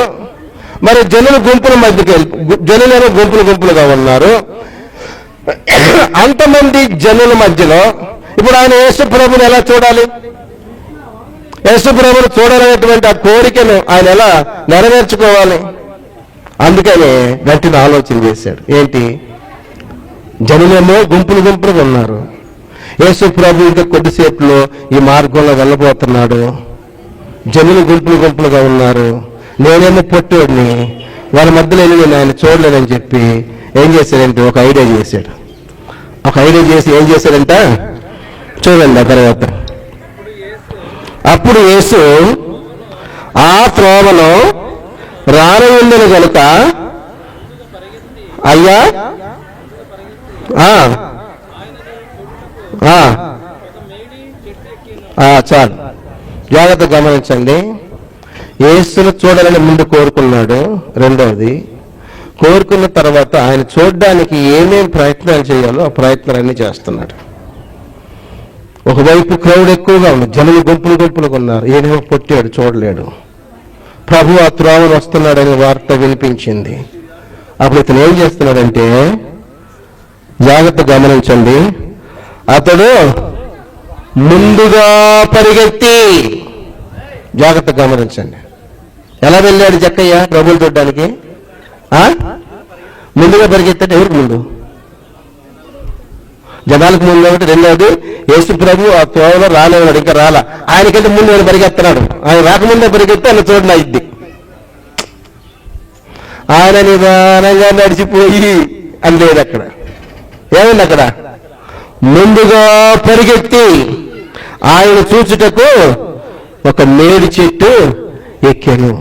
మరి జనులు గుంపుల మధ్యకి జనులేమో గుంపులుగా ఉన్నారు. అంతమంది జనుల మధ్యలో ఇప్పుడు ఆయన యేసు ప్రభుని ఎలా చూడాలి? యేసు ప్రభుని చూడాలనేటువంటి ఆ కోరికను ఆయన ఎలా నెరవేర్చుకోవాలి? అందుకని గట్టిన ఆలోచన చేశాడు. ఏంటి? జనులేమో గుంపులుగా ఉన్నారు. యేసు ప్రభు ఇంకా కొద్దిసేపులో ఈ మార్గంలో వెళ్ళబోతున్నాడు. జనులు గుంపులుగా ఉన్నారు. నేనేమో పొట్టోడిని, వాళ్ళ మధ్యలో వెళ్ళి నేను ఆయన చూడలేనని చెప్పి ఏం చేశాడంటే ఒక ఐడియా చేశాడు. ఒక ఐడియా చేసి ఏం చేశాడంట చూడండి. ఆ తర్వాత అప్పుడు యేసు ఆ త్రోవలో రానయుండెను గనుక అయ్యా చాలు, జాగ్రత్త గమనించండి. యేసును చూడాలని ముందు కోరుకున్నాడు. రెండవది, కోరుకున్న తర్వాత ఆయన చూడడానికి ఏమేం ప్రయత్నాలు చేయాలో ఆ ప్రయత్నాలన్నీ చేస్తున్నాడు. ఒకవైపు క్రౌడ్ ఎక్కువగా ఉంది, జనులు గుంపులుగా ఉన్నారు. ఏమేమో పొట్టాడు, చూడలేడు. ప్రభు ఆ త్రోవను వస్తున్నాడనే వార్త వినిపించింది. అప్పుడు ఇతను ఏం చేస్తున్నాడంటే, జాగ్రత్త గమనించండి, అతడు ముందుగా పరిగెత్తి, జాగ్రత్త గమనించండి, ఎలా వెళ్ళాడు జక్కయ్య ప్రభువులు చూడడానికి? ముందుగా పరిగెత్తాడు. ఎవరికి ముందు? జనాలకు ముందు ఒకటి. రెండవది, యేసు ప్రభు ఆ త్రోవలో రాలేవాడు, ఇంకా రాలా. ఆయనకంటే ముందు ఆయన పరిగెత్తున్నాడు. ఆయన రాకముందే పరిగెత్తే ఆయన చూడని అయింది. ఆయన నిదానంగా నడిచిపోయి అని లేదు అక్కడ. ఏమైంది అక్కడ? ముందుగా పరిగెత్తి ఆయన చూచుటకు ఒక మేడి చెట్టు ఎక్కాను.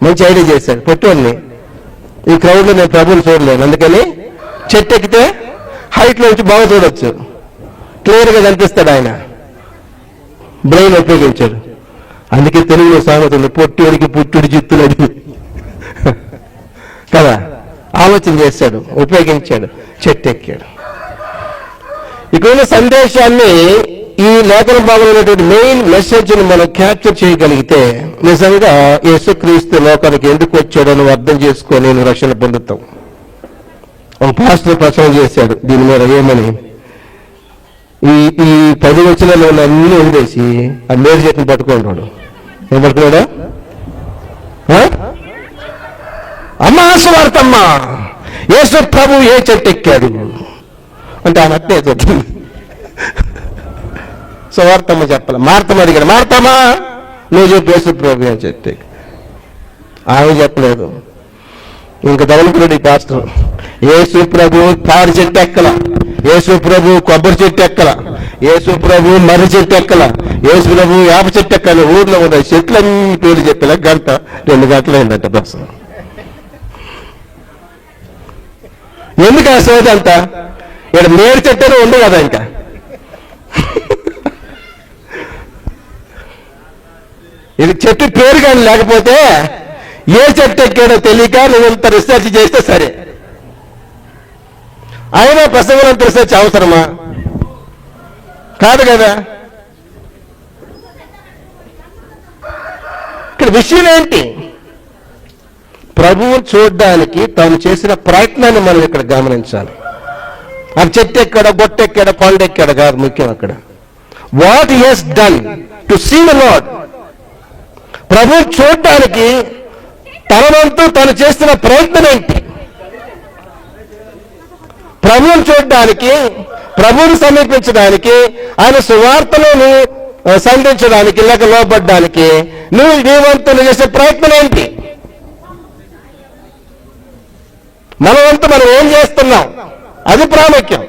మంచి ఐడియా చేశాడు. పొట్టుని ఈ క్రౌడ్లో నేను ప్రభువుని చూడలేను, అందుకని చెట్టు ఎక్కితే హైట్లో వచ్చి బాగా చూడొచ్చు, క్లియర్గా కనిపిస్తాడు. ఆయన బ్రెయిన్ ఉపయోగించాడు. అందుకే తెలుగులో సామెత ఉంది, పొట్టుడికి పుట్టుడి చిత్తులది కదా. ఆలోచన చేశాడు, ఉపయోగించాడు, చెట్టు ఎక్కాడు. ఇక్కడ సందేశాన్ని, ఈ లేఖన భాగంలో ఉన్నటువంటి మెయిన్ మెసేజ్ని మనం క్యాప్చర్ చేయగలిగితే నిజంగా యేసుక్రీస్తు లోకానికి ఎందుకు వచ్చాడో నువ్వు అర్థం చేసుకొని నువ్వు రక్షణ పొందుతావు. ఒక పాస్టర్ ప్రసంగం చేశాడు దీని మీద. ఏమని? ఈ 10 వచనాలు అన్ని వదిలేసి ఆ మేరు చెట్టుని పట్టుకుంటాడు. ఏం పట్టుకున్నాడా? అమ్మా సువార్తమ్మ, యేసు ప్రభు ఏ చెట్టు ఎక్కాడు అంటే ఆయన అట్టే చెప్తుంది. సువార్తమ్మ చెప్పాల. మార్తమ్మ అడిగాడు, మార్తమ్మా నువ్వు చెప్పు యేసు ప్రభు ఏ చెట్టు. ఆమె చెప్పలేదు. ఇంకా దవలకుడు ఈ పాస్టర్, యేసు ప్రభు తాడి చెట్టు ఎక్కల, యేసు ప్రభు కొబ్బరి చెట్టు ఎక్కల, యేసు ప్రభు మర్రి చెట్టు ఎక్కల, యేసు ప్రభు వేప చెట్టు ఎక్కల. ఊర్లో ఉన్న చెట్లన్నీ పేరు చెప్పేలా 2 గంటలు అయిందంట బస్సు. ఎందుకు ఆ సోది అంతా? ఇక్కడ మేరు చెట్టు ఉండు కదా. ఇంకా ఇది చెట్టు పేరు కానీ లేకపోతే ఏ చెట్టు ఎక్కాడో తెలియక నువ్వు ఇంత రీసెర్చ్ చేస్తే సరే. అయినా ప్రసంగంత రీసెర్చ్ అవసరమా? కాదు కదా. ఇక్కడ విషయం ఏంటి? ప్రభువుని చూడడానికి తాను చేసిన ప్రయత్నాన్ని మనం ఇక్కడ గమనించాలి. ఆ చెట్టు ఎక్కడ, బొట్టు ఎక్కడ, కొండ ఎక్కడ కాదు ముఖ్యం. అక్కడ what he has done to see the lord. ప్రభువు చూడడానికి తన వంతు తను చేస్తున్న ప్రయత్నం ఏంటి? ప్రభువుని చూడడానికి, ప్రభువుని సమీపించడానికి, ఆయన సువార్తలను సంధించడానికి లేక లోబడ్డానికి నువ్వు నీ వంతులు చేసే ప్రయత్నం ఏంటి? మన వంతు మనం ఏం చేస్తున్నాం, అది ప్రాముఖ్యం.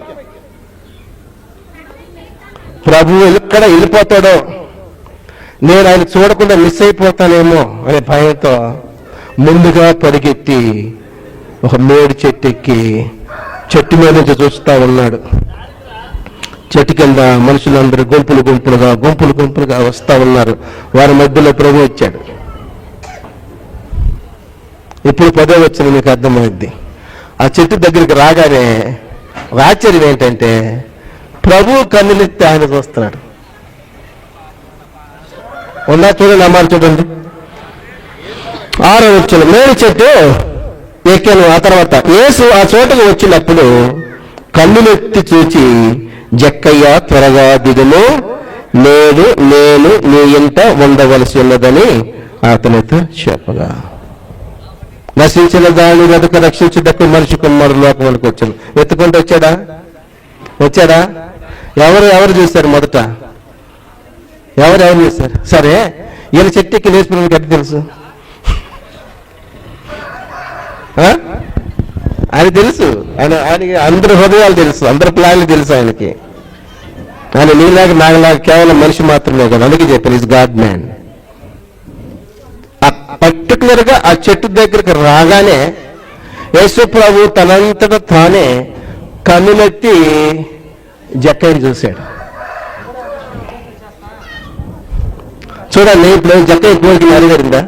ప్రభువు ఎక్కడ వెళ్ళిపోతాడో, నేను ఆయన చూడకుండా మిస్ అయిపోతానేమో అనే భయంతో ముందుగా పరిగెత్తి ఒక మేడి చెట్టు ఎక్కి చెట్టు మీద నుంచి చూస్తూ ఉన్నాడు. చెట్టు కింద మనుషులందరూ గుంపులుగా వస్తూ ఉన్నారు. వారి మధ్యలో ప్రభు వచ్చాడు. ఇప్పుడు 10వ వచనం మీకు అర్థమైంది. ఆ చెట్టు దగ్గరికి రాగానే ఒక ఆశ్చర్యం ఏంటంటే ప్రభు కన్నులెత్తి ఆయన చూస్తున్నాడు. ఉందా? చూడండి అమ్మాయి చూడండి. 6వ వచనం, మేడి చెట్టు ఎక్కాను. ఆ తర్వాత యేసు ఆ చోటకు వచ్చినప్పుడు కన్నులెత్తి చూచి, జక్కయ్య త్వరగా దిగుము, నేడు నేను నీ ఇంట ఉండవలసి ఉన్నదని అతనితో చెప్పగా, నశించిన దాని వెతక రక్షించుటకు మనిషి కుమారుడు లోకములకు వచ్చాను. వెతుకుంటూ వచ్చాడా? ఎవరు చూశారు మొదట? ఎవరు చూశారు? సరే, ఈయన చెట్టుకి లేచిపోయినకి ఎట్లా తెలుసు? ఆయన తెలుసు. ఆయనకి అందరి హృదయాలు తెలుసు, అందరి ప్లాన్లు తెలుసు ఆయనకి. ఆయన నీలాగా నాగలాగా కేవలం మనిషి మాత్రమే కదా. అందుకే చెప్పాను, ఈజ్ గాడ్ మ్యాన్. పర్టికులర్ గా ఆ చెట్టు దగ్గరికి రాగానే యేసు ప్రభు తనంతట తానే కన్నులెత్తి జక్కయ్యని చూశాడు. చూడండి, ఇప్పుడు జక్కయ్య కోరిక నెరవేరిందా?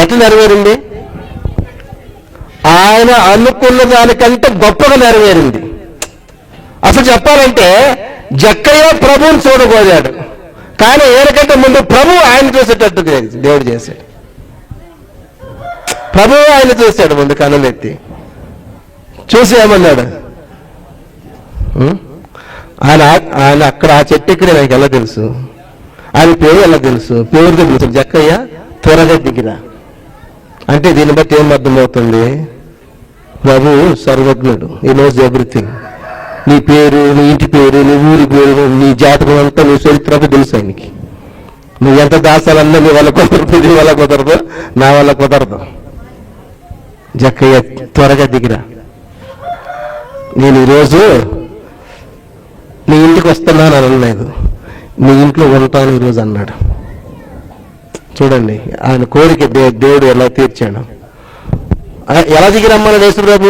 ఎట్లా నెరవేరింది? ఆయన అనుకున్న దానికంటే గొప్పగా నెరవేరింది. అసలు చెప్పాలంటే జక్కయ్య ప్రభువుని చూడబోయాడు, కానీ ఏనకంటే ముందు ప్రభు ఆయన చూసేటట్టు దేవుడు చేశాడు. ప్రభువు ఆయన చూశాడు ముందు కన్నులెత్తి. చూసి ఏమన్నాడు? ఆయన అక్కడ ఆ చెట్టు ఎక్కడ నాకు ఎలా తెలుసు? ఆయన పేరు ఎలా తెలుసు? పేరుతో తెలుసు. జక్కయ్య త్వరగా దిగిరా అంటే దీన్ని బట్టి ఏం అర్థమవుతుంది? ప్రభు సర్వజ్ఞుడు, ఈ నోస్ ఎవ్రీథింగ్. నీ పేరు, నీ ఇంటి పేరు, నీ ఊరి పేరు, నీ జాతకం అంతా, నీ చరిత్రకు తెలుసు ఆయనకి. నువ్వు ఎంత దాసాలన్నా నీ వల్ల కుదరదు, నీ వల్ల కుదరదు, నా వల్ల కుదరదు. జక్కయ్య త్వరగా దిగిరా, నేను ఈరోజు నీ ఇంటికి వస్తున్నాను అనలేదు, నీ ఇంట్లో ఉంటాను ఈరోజు అన్నాడు. చూడండి ఆయన కోరిక దేవుడు ఎలా తీర్చాడు. ఎలా దిగిరమ్మన్నాడు యేసు ప్రభు?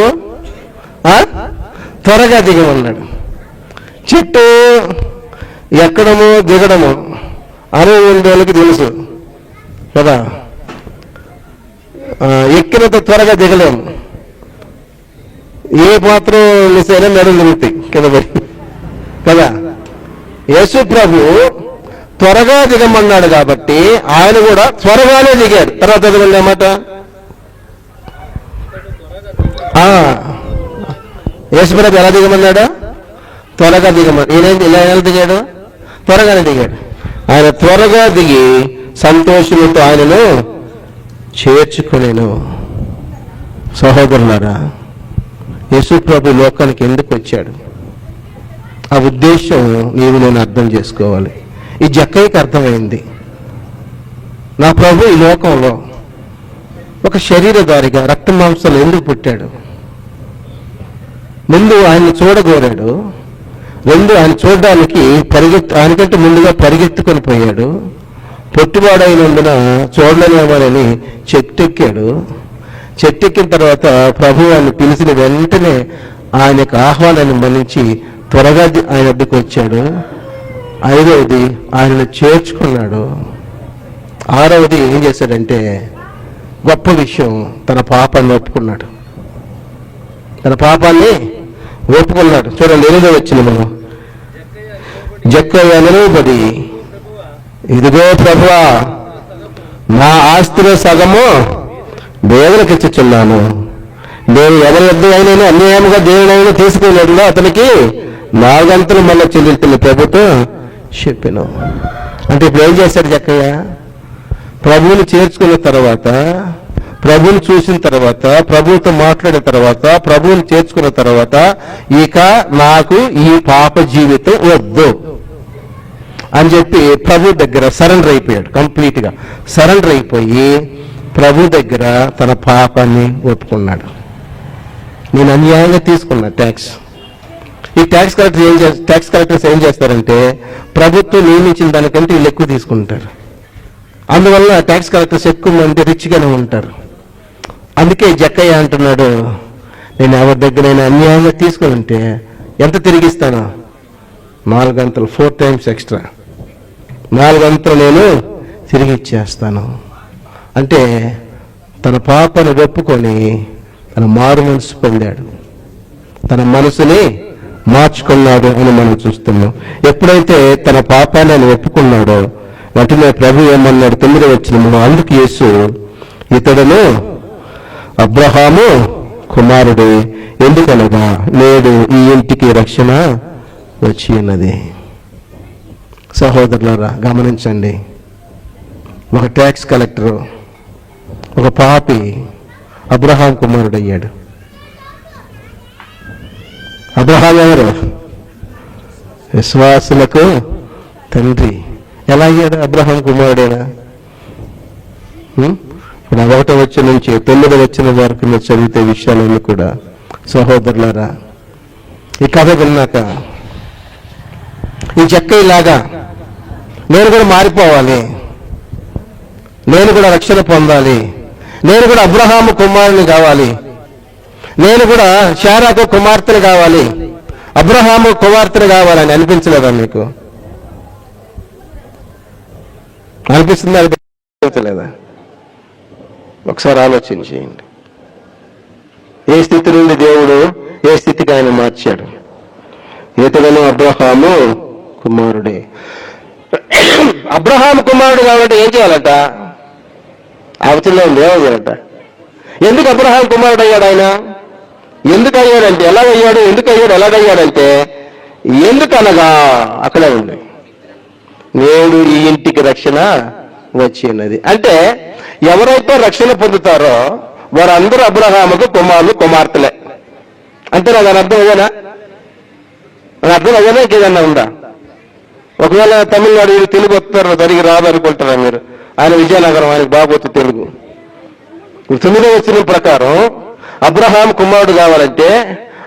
త్వరగా దిగమన్నాడు. చెట్టు ఎక్కడము దిగడము అనుభవం ఉండే వాళ్ళకి తెలుసు కదా. ఎక్కినంత త్వరగా దిగలేము. ఏ మాత్రం మిస్ అయినా మెడలు తిరుగుతాయి కింద పడి కదా. యేసు ప్రభు త్వరగా దిగమన్నాడు కాబట్టి ఆయన కూడా త్వరగానే దిగాడు. తర్వాత చదవండి అన్నమాట. యేసుప్రభు ఎలా దిగమన్నాడు? త్వరగా దిగమన్నాడు. ఇలా ఎలా దిగాడు? త్వరగానే దిగాడు. ఆయన త్వరగా దిగి సంతోషంతో ఆయనను చేర్చుకునేను. సహోదరులారా, యేసుప్రభు లోకానికి ఎందుకు వచ్చాడు? ఆ ఉద్దేశం నీవు నేను అర్థం చేసుకోవాలి. ఈ జక్కయ్యకి అర్థమైంది. నా ప్రభు ఈ లోకంలో ఒక శరీరధారిగా రక్త మాంసాలు ఎందుకు పుట్టాడు? ముందు ఆయన్ని చూడగోరాడు, రెండు ఆయన చూడడానికి ఆయనకంటే ముందుగా పరిగెత్తుకొని పోయాడు. పొట్టువాడైనందున చూడలేమని చెట్టెక్కాడు. చెట్టెక్కిన తర్వాత ప్రభు ఆయన పిలిచిన వెంటనే ఆయన యొక్క ఆహ్వానాన్ని మన్నించి త్వరగా ఆయన వద్దకు వచ్చాడు. 5వది ఆయనను చేర్చుకున్నాడు. 6వది ఏం చేశాడంటే గొప్ప విషయం, తన పాపాన్ని ఒప్పుకున్నాడు. తన పాపాన్ని ఒప్పుకున్నాడు. చూడండి 8వ వచ్చిన మనం జక్కయ్య నిలవబడి, ఇదిగో ప్రభువా, నా ఆస్తిలో సగము దేవునికి ఇచ్చుచున్నాను. నేను ఎవరి వద్ద అయినా అన్యాయముగా దేవుడైనా తీసుకునేలా అతనికి 4 అంతలు మళ్ళీ చెల్లిస్తున్న ప్రభుతో చెప్పాను. అంటే ఇప్పుడు ఏం చేశాడు జక్కయ్య? ప్రభువుని చేర్చుకున్న తర్వాత, ప్రభువుని చూసిన తర్వాత, ప్రభువుతో మాట్లాడిన తర్వాత, ప్రభువుని చేర్చుకున్న తర్వాత, ఇక నాకు ఈ పాప జీవితం వద్దు అని చెప్పి ప్రభు దగ్గర సరెండర్ అయిపోయాడు. కంప్లీట్ గా సరెండర్ అయిపోయి ప్రభు దగ్గర తన పాపాన్ని ఒప్పుకున్నాడు. నేను అన్యాయంగా తీసుకున్నా ట్యాక్స్. ఈ ట్యాక్స్ కలెక్టర్స్ ఏం చేస్తారంటే ప్రభుత్వం నియమించిన దానికంటే వీళ్ళు ఎక్కువ తీసుకుంటారు. అందువల్ల ట్యాక్స్ కలెక్టర్స్ ఎక్కువ మంది రిచ్గానే ఉంటారు. అందుకే జక్కయ్య అంటున్నాడు, నేను ఎవరి దగ్గరైనా అన్యాయంగా తీసుకుని ఉంటే ఎంత తిరిగిస్తాను? 4 అంతలు, 4 times ఎక్స్ట్రా, 4 అంతలు నేను తిరిగి ఇచ్చేస్తాను. అంటే తన పాపను ఒప్పుకొని తన మారు మనసు పొందాడు. తన మనసుని మార్చుకున్నాడు అని మనం చూస్తున్నాం. ఎప్పుడైతే తన పాపాన్ని ఆయన ఒప్పుకున్నాడో వెంటనే ప్రభు ఏమన్నాడు? 9వ వచనంలో, అందుకు యేసు, ఇతడును అబ్రహాము కుమారుడే, ఎందుకనగా నేడు ఈ ఇంటికి రక్షణ వచ్చి ఉన్నది. సహోదరులారా గమనించండి, ఒక ట్యాక్స్ కలెక్టరు, ఒక పాపి అబ్రహాం కుమారుడు అయ్యాడు. అబ్రహాం ఎవరు? విశ్వాసులకు తండ్రి. ఎలా అయ్యాడు? అబ్రహాం కుమారుడేనా? ఇప్పుడు 1వ వచనం నుంచి 9వ వచనం వరకు మీరు చదివితే విషయాలన్నీ కూడా సహోదరులారా, ఈ కథ విన్నాక ఈ జక్కయ్యలాగా నేను కూడా మారిపోవాలి, నేను కూడా రక్షణ పొందాలి, నేను కూడా అబ్రహాము కుమారుని కావాలి, నేను కూడా శారాకు కుమార్తెను కావాలి, అబ్రహాము కుమార్తెను కావాలని అనిపించలేదా మీకు? అనిపిస్తుందా? అనిపించలేదా? ఒకసారి ఆలోచించేయండి. ఏ స్థితి నుండి దేవుడు ఏ స్థితికి ఆయన మార్చాడు? ఇతడును అబ్రహాము కుమారుడే. అబ్రహాము కుమారుడు కాబట్టి ఏం చేయాలట? అవతలో ఏమో చేయాలట. ఎందుకు అబ్రహాం కుమారుడు అయ్యాడు ఆయన? ఎందుకు అయ్యాడంటే ఎలాగయ్యాడు? ఎందుకు అయ్యాడు? ఎలాగయ్యాడంటే ఎందుకనగా అక్కడే ఉంది, నేడు ఈ ఇంటికి రక్షణ వచ్చినది. అంటే ఎవరైతే రక్షణ పొందుతారో వారందరూ అబ్రహాముకు కుమారులు కుమార్తెలే. అంతేనా? దాని అర్థం అదేనా? దాని అర్థం అదేనా? ఇంకేదన్నా ఉందా? ఒకవేళ తమిళనాడు తెలుగు వస్తారు, జరిగి రాదనుకుంటారా మీరు? ఆయన విజయనగరం, ఆయనకు బాగోతు తెలుగు. 9వ వచనం ప్రకారం అబ్రహాం కుమారుడు కావాలంటే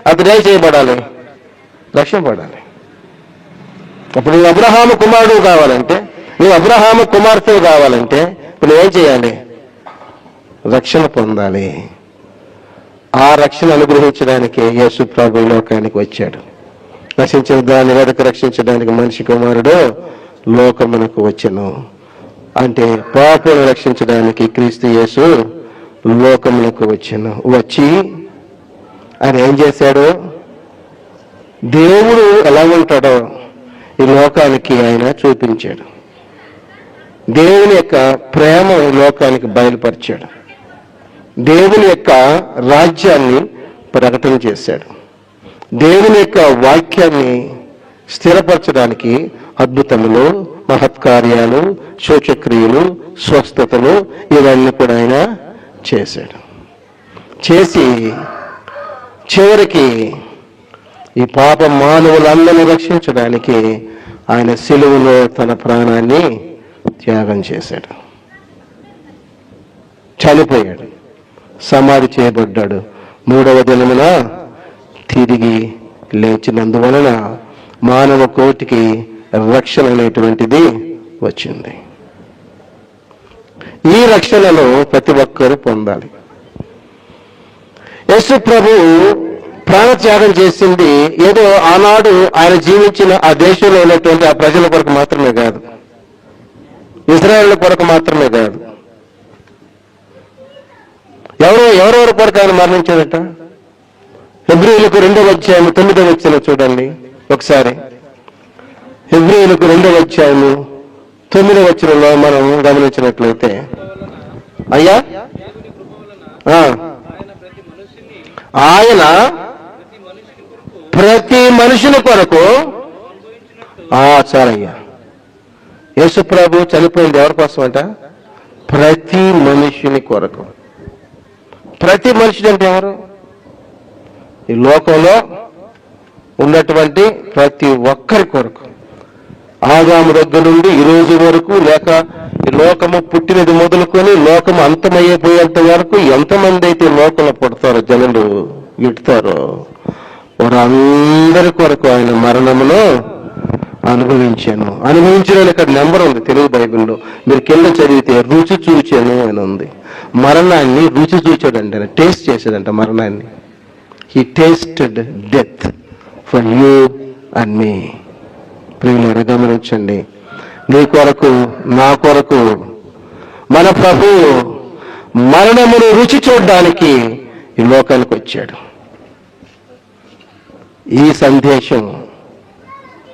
అతడు ఏం చేయబడాలి? రక్షణ పడాలి. అప్పుడు నువ్వు అబ్రహాము కుమారుడు కావాలంటే, నువ్వు అబ్రహాము కుమార్తె కావాలంటే ఇప్పుడు ఏం చేయాలి? రక్షణ పొందాలి. ఆ రక్షణ అనుగ్రహించడానికి యేసు ప్రభు లోకానికి వచ్చాడు. రక్షించిన దాన్ని వెదక రక్షించడానికి మనిషి కుమారుడు లోకమునకు వచ్చెను. అంటే పాపులను రక్షించడానికి క్రీస్తు యేసు లోకమునకు వచ్చెను. వచ్చి ఆయన ఏం చేశాడు? దేవుడు ఎలా ఉంటాడో ఈ లోకానికి ఆయన చూపించాడు. దేవుని యొక్క ప్రేమ ఈ లోకానికి బయలుపరిచాడు. దేవుని యొక్క రాజ్యాన్ని ప్రకటన చేశాడు. దేవుని యొక్క వాక్యాన్ని స్థిరపరచడానికి అద్భుతములు, మహత్కార్యాలు, సూచక్రియలు, స్వస్థతలు ఇవన్నీ కూడా ఆయన చేశాడు. చేసి చివరికి ఈ పాప మానవులందరినీ రక్షించడానికి ఆయన సిలువలో తన ప్రాణాన్ని త్యాగం చేశాడు. చనిపోయాడు, సమాధి చేయబడ్డాడు. 3వ దినమున తిరిగి లేచినందువలన మానవ కోటికి రక్షణ అనేటువంటిది వచ్చింది. ఈ రక్షణను ప్రతి ఒక్కరూ పొందాలి. యేసు ప్రభు ప్రాణత్యాగం చేసింది ఏదో ఆనాడు ఆయన జీవించిన ఆ దేశంలో ఉన్నటువంటి ఆ ప్రజల కొరకు మాత్రమే కాదు, ఇశ్రాయేలు కొరకు మాత్రమే కాదు. ఎవరెవరి కొరకు ఆయన మరణించాడట? హెబ్రీయులకు 2వ అధ్యాయం 9వ వచనం చూడండి ఒకసారి. హెబ్రీయులకు 2వ అధ్యాయం 9వ వచనంలో మనం గమనించినట్లయితే, అయ్యా ఆయన ప్రతి మనుషుని కొరకు చాలయ్యా. యేసు ప్రభు చనిపోయింది ఎవరి కోసం అంట? ప్రతి మనుషుని కొరకు. ప్రతి మనుషుడు అంటే ఎవరు? ఈ లోకంలో ఉన్నటువంటి ప్రతి ఒక్కరి కొరకు. ఆదాము దగ్గర నుండి ఈ రోజు వరకు, లేక ఈ లోకము పుట్టినది మొదలుకొని లోకము అంతమయ్యేపోయేంత వరకు ఎంతమంది అయితే లోకంలో పుడతారో, జనులు గిట్టుతారో, వారందరి కొరకు ఆయన మరణమును అనుభవించాను. అనుభవించిన ఇక్కడ నెంబర్ ఉంది తెలుగు బైబిల్లో. మీరు కింద చదివితే రుచి చూచాను అని ఉంది. మరణాన్ని రుచి చూచాడంటే, టేస్ట్ చేశాడంట మరణాన్ని. He tasted death for you and me. ప్రియులారా గమనించండి, నీ కొరకు నా కొరకు మన ప్రభు మరణమును రుచి చూడడానికి ఈ లోకానికి వచ్చాడు. ఈ సందేశం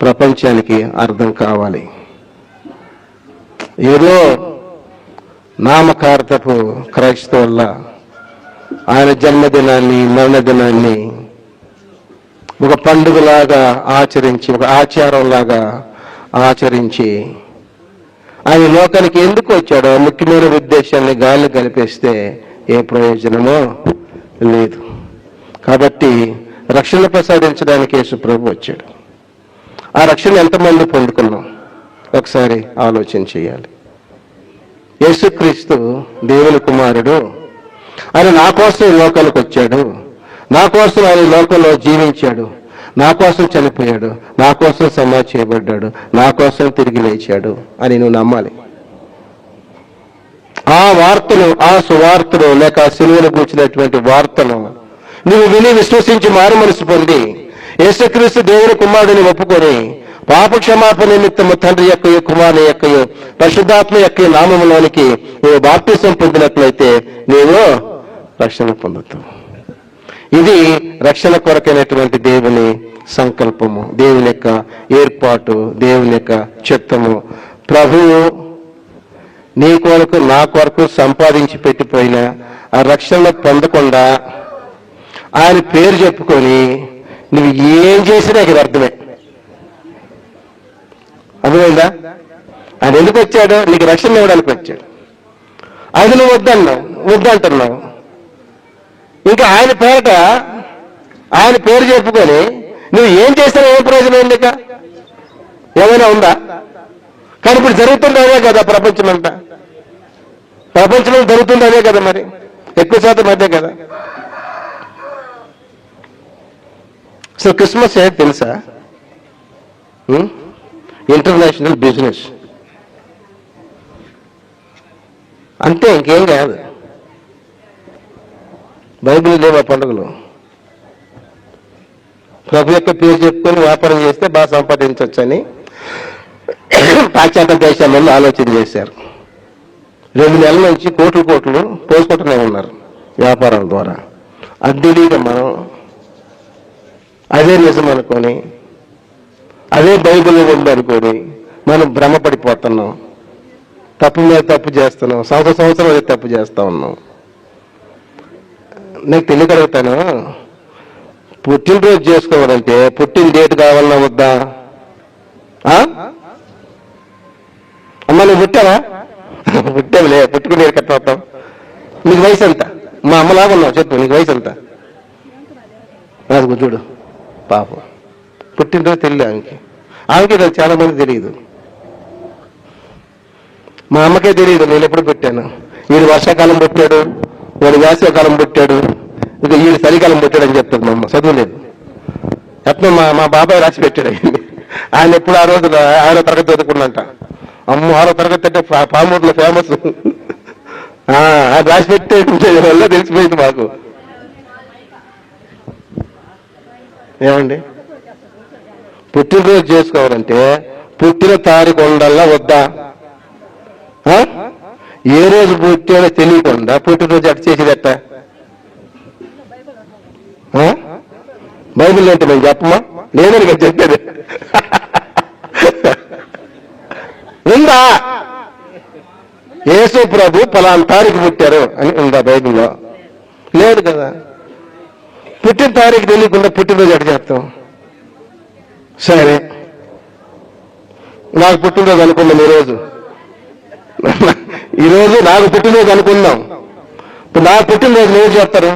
ప్రపంచానికి అర్థం కావాలి. ఏదో నామకార్థపు క్రైస్తవుల ఆయన జన్మదినాన్ని, మరణదినాన్ని ఒక పండుగలాగా ఆచరించి, ఒక ఆచారంలాగా ఆచరించి ఆయన లోకానికి ఎందుకు వచ్చాడో ముఖ్యమైన ఉద్దేశాన్ని గాలి కలిపేస్తే ఏ ప్రయోజనమో లేదు. కాబట్టి రక్షణ ప్రసాదించడానికి యేసు ప్రభు వచ్చాడు. ఆ రక్షణ ఎంతమంది పొందుకున్నాం ఒకసారి ఆలోచన చేయాలి. యేసుక్రీస్తు దేవుని కుమారుడు. ఆయన నా కోసం ఈ లోకానికి వచ్చాడు, నా కోసం ఆయన లోకంలో జీవించాడు, నా కోసం చనిపోయాడు, నా కోసం సమాధి చేయబడ్డాడు, నా కోసం తిరిగి లేచాడు అని నువ్వు నమ్మాలి. ఆ వార్తను, ఆ సువార్తను, లేక ఆ సిలువను కూర్చున్నటువంటి వార్తను నువ్వు విని విశ్వసించి మారు మనసు పొంది యేసుక్రీస్తు దేవుని కుమారుడిని ఒప్పుకొని పాప క్షమాపణ నిమిత్తము తండ్రి యొక్కయో కుమారుని యొక్కయో పరిశుద్ధాత్మ యొక్క నామములోనికి నువ్వు బాప్తిసం పొందినట్లయితే నీవు రక్షణ పొందుతావు. ఇది రక్షణ కొరకైనటువంటి దేవుని సంకల్పము, దేవుని యొక్క ఏర్పాటు, దేవుని యొక్క చిత్తము. ప్రభువు నీ కొరకు నా కొరకు సంపాదించి పెట్టిపోయిన ఆ రక్షణ పొందకుండా ఆయన పేరు చెప్పుకొని నువ్వు ఏం చేసినా ఇది అర్థమే. అర్థమైందా? ఆయన ఎందుకు వచ్చాడు? నీకు రక్షణ ఇవ్వడానికి వచ్చాడు. అది నువ్వు వద్దంటున్నావు. ఇంకా ఆయన పేరట, ఆయన పేరు చెప్పుకొని నువ్వు ఏం చేసినా ఏం ప్రయోజనం ఉంది? ఇక ఏమైనా ఉందా? కానీ ఇప్పుడు జరుగుతుంది అదే కదా, ప్రపంచమంతా ప్రపంచంలో జరుగుతుంది అదే కదా, మరి ఎక్కువ శాతం అదే కదా. సో క్రిస్మస్ ఏంటి తెలుసా? ఇంటర్నేషనల్ బిజినెస్ అంతే, ఇంకేం కాదు. బైబిల్ లేవా పండుగలు? ప్రభు యొక్క పేరు చెప్పుకొని వ్యాపారం చేస్తే బాగా సంపాదించవచ్చని పాశ్చాత్య దేశాలలో ఆలోచన చేశారు. 2 నెలల నుంచి కోట్లు పోసుకుంటూనే ఉన్నారు వ్యాపారాల ద్వారా. అద్దెలీగా మనం అదే నిజం అనుకొని, అదే బైబిల్ ఉందనుకొని మనం భ్రమపడిపోతున్నాం. తప్పు మీద తప్పు చేస్తున్నాం, సంవత్సరం అదే తప్పు చేస్తా ఉన్నాం. నాకు తెలియగలుగుతాను, పుట్టినరోజు చేసుకోవాలంటే పుట్టిన డేట్ కావాలన్నా వద్దా? అమ్మ నువ్వు పుట్టావా? పుట్టావులే, పుట్టుకుని ఎక్కడ వస్తావు? నీకు వయసు ఎంత? మా అమ్మలాగా ఉన్నావు, చెప్పు నీకు వయసు ఎంత? నాకు చూడు పాపం, పుట్టినరోజు తెలియదు ఆమెకి చాలా మంది తెలియదు. మా అమ్మకే తెలియదు నేను ఎప్పుడు పుట్టాను. వీడు వర్షాకాలం పుట్టాడు, వాడు వేసవికాలం పుట్టాడు, ఇంకా వీడు చలికాలం పుట్టాడు అని చెప్తాడు మా అమ్మ. చదువులేదు ఎట్లా మా బాబాయ్ రాసి పెట్టాడు. ఆయన ఎప్పుడు ఆ రోజు 6వ తరగతి చదువుకున్నంట. అమ్మ 6వ తరగతి అంటే పామూరులో ఫేమస్. రాసి పెట్టే వల్ల తెలిసిపోయింది మాకు. ఏమండి, పుట్టినరోజు చేసుకోవాలంటే పుట్టిన తారీఖు ఉండల్లా వద్దా? ఏ రోజు పుట్టాడో తెలియకుండా పుట్టినరోజు అటు చేసేది ఎట్ట? బైబిల్ ఏంటి మేము చెప్పమా? లేదని కదా చెప్పేది. ఉందా? యేసు ప్రభు పలానా తారీఖు పుట్టారు అని ఉందా బైబిల్లో? లేదు కదా. పుట్టిన తారీఖు తెలియకుండా పుట్టినరోజు అటు చేస్తాం. సరే, నాకు పుట్టినరోజు అనుకుందాం. ఈరోజు నాకు పుట్టినరోజు అనుకుందాం. ఇప్పుడు నాకు పుట్టినరోజు మీరు చేస్తారు?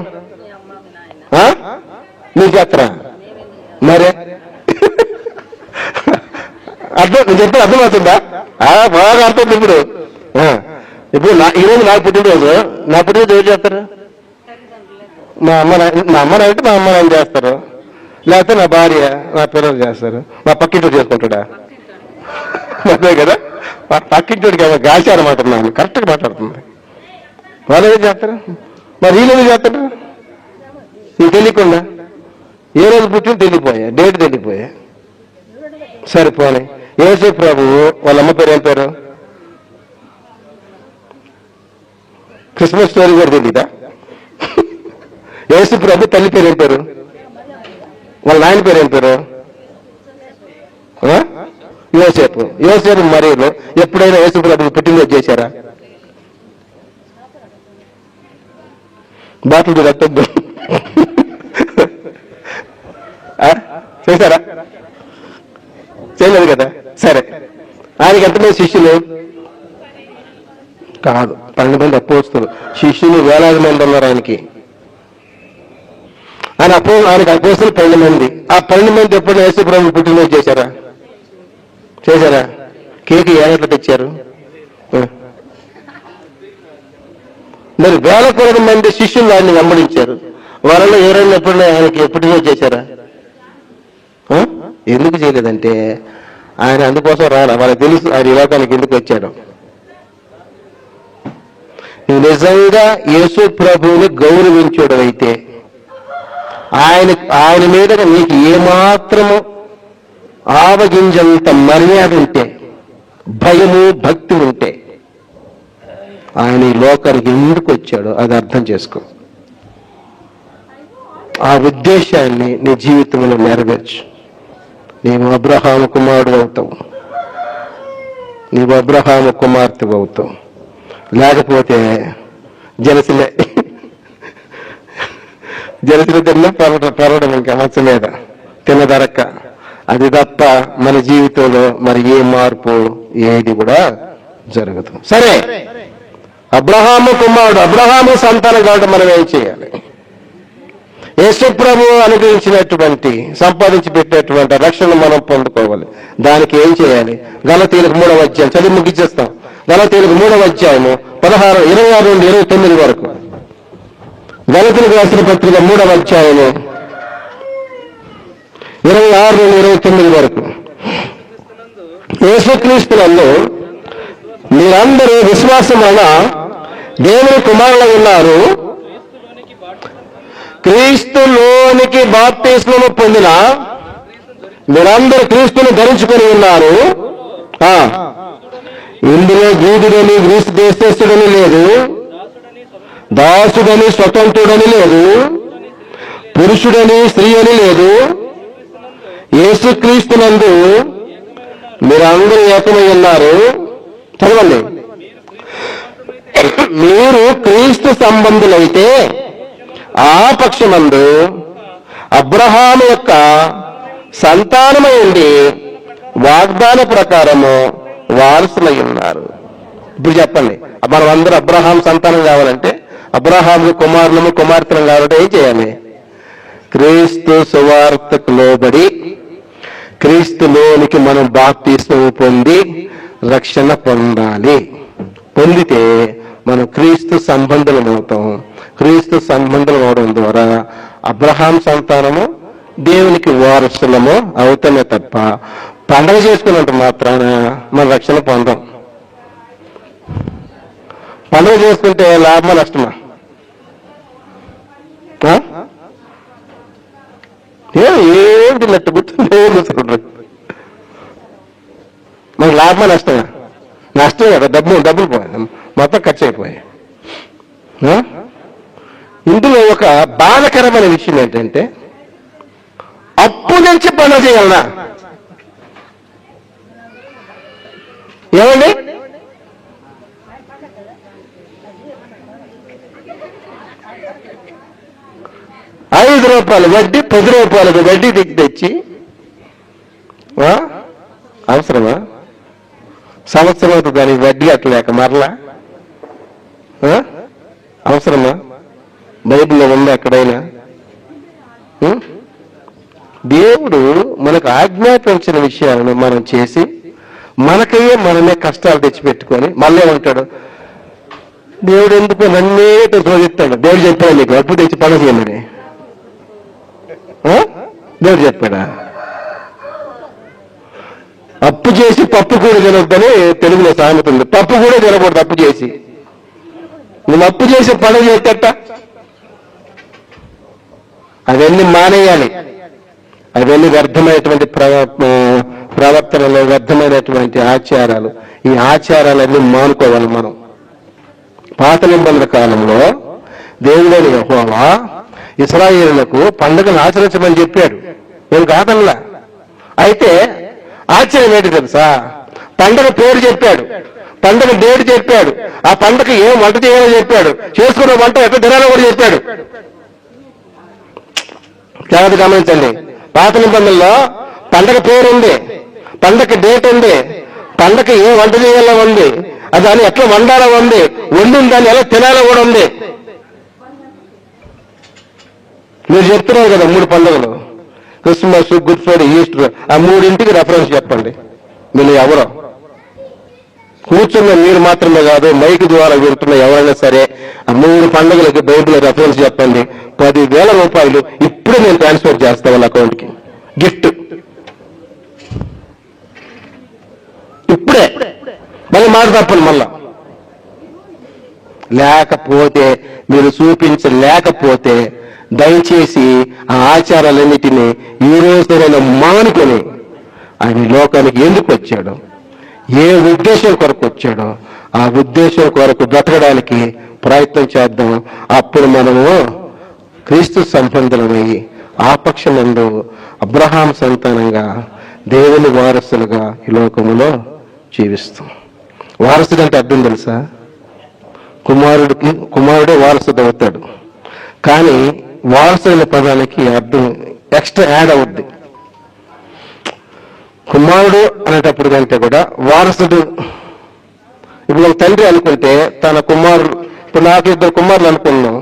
మీరు చేస్తారా? మరే అర్థం, నేను చెప్పి అర్థమవుతుందా? బాగా అర్థం. ఇప్పుడు ఈరోజు నాకు పుట్టినరోజు, నా పుట్టినరోజు ఎవరు చేస్తారు? మా అమ్మ అంటే మా అమ్మ నాన్న చేస్తారు, లేకపోతే నా భార్య, నా పిల్లలు చేస్తారు. మా పక్కింటోడు చేసుకుంటాడా? అదే కదా, పక్కింటోడికి గాచారం మాట్లాడుతున్నాను, కరెక్ట్గా మాట్లాడుతుంది. వాళ్ళు ఏం చేస్తారు? మరి వీళ్ళు ఏం చేస్తారు? నీకు తెలియకుండా ఏ రోజు పుట్టిన తెలియపోయా, డేట్ తెలియపోయా. సరిపోయి యేసు ప్రభువు వాళ్ళ అమ్మ పేరు ఏం పేరు? క్రిస్మస్ స్టోరీ కూడా తెలీదా? యేసు ప్రభు తల్లి పేరు ఏం పేరు? వాళ్ళ నాయన పేరు ఏం పేరు? యోసేపు. యోసేపు మరియలు ఎప్పుడైనా యేసు ప్రభువుకి పుట్టినరోజు చేశారా? బాటిల్ కట్టద్దు చేశారా? చేయలేదు కదా. సరే, ఆయనకి ఎంతమంది శిష్యులు? కాదు, 12 మంది అపోస్తలులు. శిష్యులు వేలాది మంది ఉన్నారు ఆయనకి. ఆయనకి అపోస్తలులు 12 మంది. ఆ 12 మంది ఎప్పుడైనా యేసు ప్రభువు పుట్టినరోజు చేశారా? చేశారా? కేక్ ఏగట్లు తెచ్చారు. మరి వేల కొలది మంది శిష్యులు ఆయన్ని వెంబడించారు. వాళ్ళలో ఎవరైనా ఎప్పుడైనా ఆయనకి పుట్టినరోజు చేశారా? ఎందుకు చేయలేదంటే ఆయన అందుకోసం రాలా. వాళ్ళకి తెలుసు ఆయన ఈ లోకానికి ఎందుకు వచ్చాడు. నువ్వు నిజంగా యేసు ప్రభువుని గౌరవించుడైతే, ఆయన మీద నీకు ఏమాత్రము ఆవగింజంత మర్యాద ఉంటే, భయము భక్తి ఉంటే, ఆయన ఈ లోకానికి ఎందుకు వచ్చాడో అది అర్థం చేసుకో. ఆ ఉద్దేశాన్ని నీ జీవితంలో నెరవేర్చు. నీవు అబ్రహాము కుమారుడు అవుతావు, నీవు అబ్రహాము కుమార్తె అవుతావు. లేకపోతే జలసిలే తిన్న పరవడం ఇంకా మంచం మీద తినదరక్క. అది తప్ప మన జీవితంలో మరి ఏ మార్పు ఏది కూడా జరగదు. సరే, అబ్రహాము కుమారుడు, అబ్రహాము సంతానం కాబట్టి మనం ఏం చేయాలి? యేసు ప్రభువు అనుగ్రహించినటువంటి సంపాదించి పెట్టేటువంటి రక్షణ మనం పొందుకోవాలి. దానికి ఏం చేయాలి? గలతీయులకు 3వ అధ్యాయం చదివి ముగించేస్తాం. గలతీయులకు 3వ అధ్యాయము 26 నుండి 29 వరకు. గలతీయులకు రాసిన పత్రిక 3వ అధ్యాయము 26 నుండి 29 వరకు. యేసుక్రీస్తునందు మీరందరూ విశ్వాసం వలన దేవుని కుమారులై ఉన్నారు. క్రీస్తులోనికి బాప్తిస్మము పొందిన మీరందరూ క్రీస్తును ధరించుకొని ఉన్నారు. ఇందులో యూదుడని గ్రీసు దేశస్థుడని లేదు, దాసుడని స్వతంత్రుడని లేదు, పురుషుడని స్త్రీ అని లేదు. యేసుక్రీస్తునందు మీరందరూ ఏకమై ఉన్నారు. చదవండి. మీరు క్రీస్తు సంబంధులైతే ఆ పక్షమందు అబ్రహాము యొక్క సంతానమై ఉండి వాగ్దాన ప్రకారము వారసులై ఉన్నారు. ఇప్పుడు చెప్పండి, మనం అందరూ అబ్రహాం సంతానం కావాలంటే, అబ్రహాము కుమారులము కుమార్తెలు కావాలంటే ఏం చేయాలి? క్రీస్తు సువార్తకు లోబడి క్రీస్తులోనికి మనం బాప్తిస్మము పొంది రక్షణ పొందాలి. పొందితే మనం క్రీస్తు సంబంధులం అవుతాం. క్రీస్తు సంబంధులం అవడం ద్వారా అబ్రహాం సంతానము దేవునికి వారసులము అవుతామే తప్ప పండగ చేసుకున్నంత మాత్రాన మన రక్షణ పొందాం. పండుగ చేసుకుంటే లాభమా నష్టమా? ఏమిటి నట్టు గుర్తుంటారు. మనకు లాభమా నష్టమా? నష్టమే కదా. డబ్బులు పోయాయి, మొత్తం ఖర్చు అయిపోయాయి. ఇందులో ఒక బాధకరమైన విషయం ఏంటంటే, అప్పు నుంచి పనులు చేయగలనా? ఏమండి? ₹5 వడ్డీ, ₹10 వడ్డీ తెచ్చి అవసరమా? సంవత్సరం అవుతుంది దానికి వడ్డీ అట్టలేక మరలా అవసరమా? బైబిల్లో ఉందా ఎక్కడైనా? దేవుడు మనకు ఆజ్ఞాపించిన విషయాలను మనం చేసి మనకయ్యే మనమే కష్టాలు తెచ్చిపెట్టుకొని మళ్ళీ ఉంటాడు. దేవుడు ఎందుకు నన్నే శోధిస్తాడు? దేవుడు చెప్పాడు నీకు అప్పు తెచ్చి పని చేయమని? దేవుడు చెప్పాడా? అప్పు చేసి పప్పు కూడా తినొద్దని తెలుగులో సామెత ఉంది. పప్పు కూడా తినకూడదు అప్పు చేసి. నువ్వు అప్పు చేసి పని చేస్తట అవన్నీ మానేయాలి. అవన్నీ వ్యర్థమైనటువంటి ప్రవర్తనలో వ్యర్థమైనటువంటి ఆచారాలు. ఈ ఆచారాలన్నీ మానుకోవాలి మనం. పాత నిబంధన కాలంలో దేవుడైన యెహోవా ఇశ్రాయేలులకు పండుగను ఆచరించమని చెప్పాడు. ఏం కాదల్లా. అయితే ఆశ్చర్యం ఏంటి తెలుసా, పండగ పేరు చెప్పాడు, పండగ డేట్ చెప్పాడు, ఆ పండగ ఏం వంట చేయాలో చెప్పాడు, చేసుకున్న వంట ఎక్కడ తినాలో కూడా చెప్పాడు. జాగ్రత్త గమనించండి. పాత నిబంధనలో పండగ పేరు ఉంది, పండగ డేట్ ఉంది, పండగ ఏ వంట చేయాలో ఉంది, దాన్ని ఎట్లా వండాలో ఉంది, వండిన దాన్ని ఎలా తినాలో కూడా ఉంది. మీరు చెప్తున్నారు కదా 3 పండుగలు, క్రిస్మస్, గుడ్ ఫ్రైడే, ఈస్టర్, ఆ 3ంటికి రెఫరెన్స్ చెప్పండి. మీరు ఎవరో కూర్చున్న మీరు మాత్రమే కాదు, మైక్ ద్వారా వింటున్న ఎవరైనా సరే ఆ 3 పండుగలకి బైబిల్ రెఫరెన్స్ చెప్పండి. 10,000 రూపాయలు ఇప్పుడే నేను ట్రాన్స్ఫర్ చేస్తాను వాళ్ళ అకౌంట్కి, గిఫ్ట్ ఇప్పుడే. మళ్ళీ మాట తప్పండి మళ్ళా. లేకపోతే మీరు చూపించలేకపోతే దయచేసి ఆ ఆచారాలన్నిటినీ ఈ రోజునైనా మానుకొని ఆయన లోకానికి ఎందుకు వచ్చాడో, ఏ ఉద్దేశం కొరకు వచ్చాడో ఆ ఉద్దేశం కొరకు బ్రతకడానికి ప్రయత్నం చేద్దాం. అప్పుడు మనము క్రీస్తు సంబంధులమై ఆ పక్షమందు అబ్రహాం సంతానంగా దేవుని వారసులుగా ఈ లోకములో జీవిస్తాం. వారసుడు అంటే అర్థం తెలుసా? కుమారుడే వారసుడు అవుతాడు. కానీ వారసుల పదానికి అర్థం ఎక్స్ట్రా యాడ్ అవుద్ది. కుమారుడు అనేటప్పుడు కంటే కూడా వారసుడు. ఇప్పుడు ఒక తండ్రి అనుకుంటే తన కుమారుడు, ఇప్పుడు నాకు 2 కుమారులు అనుకున్నాం,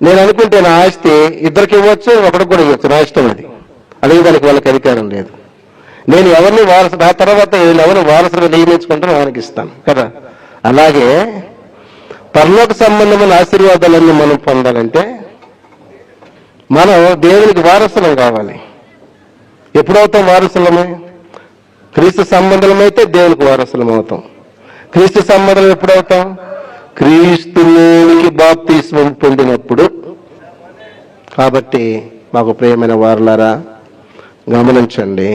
నేను అనుకుంటే నా ఆస్తి 2కి ఇవ్వచ్చు, ఒకరికి కూడా ఇవ్వచ్చు, నా ఇష్టం. అది అడిగేదానికి వాళ్ళకి అధికారం లేదు. నేను ఎవరిని వారసుడు, ఆ తర్వాత ఎవరిని వారసుగా నియమించుకుంటానో వారికి ఇస్తాను కదా. అలాగే పరలోక సంబంధమైన ఆశీర్వాదాలన్నీ మనం పొందాలంటే మనం దేవునికి వారసులం కావాలి. ఎప్పుడవుతాం వారసులమే? క్రీస్తు సంబంధమైతే దేవునికి వారసులం అవుతాం. క్రీస్తు సంబంధం ఎప్పుడవుతాం? క్రీస్తులోనికి బాప్తిస్మం పొందినప్పుడు. కాబట్టి మాకు ప్రియమైన వారలారా గమనించండి,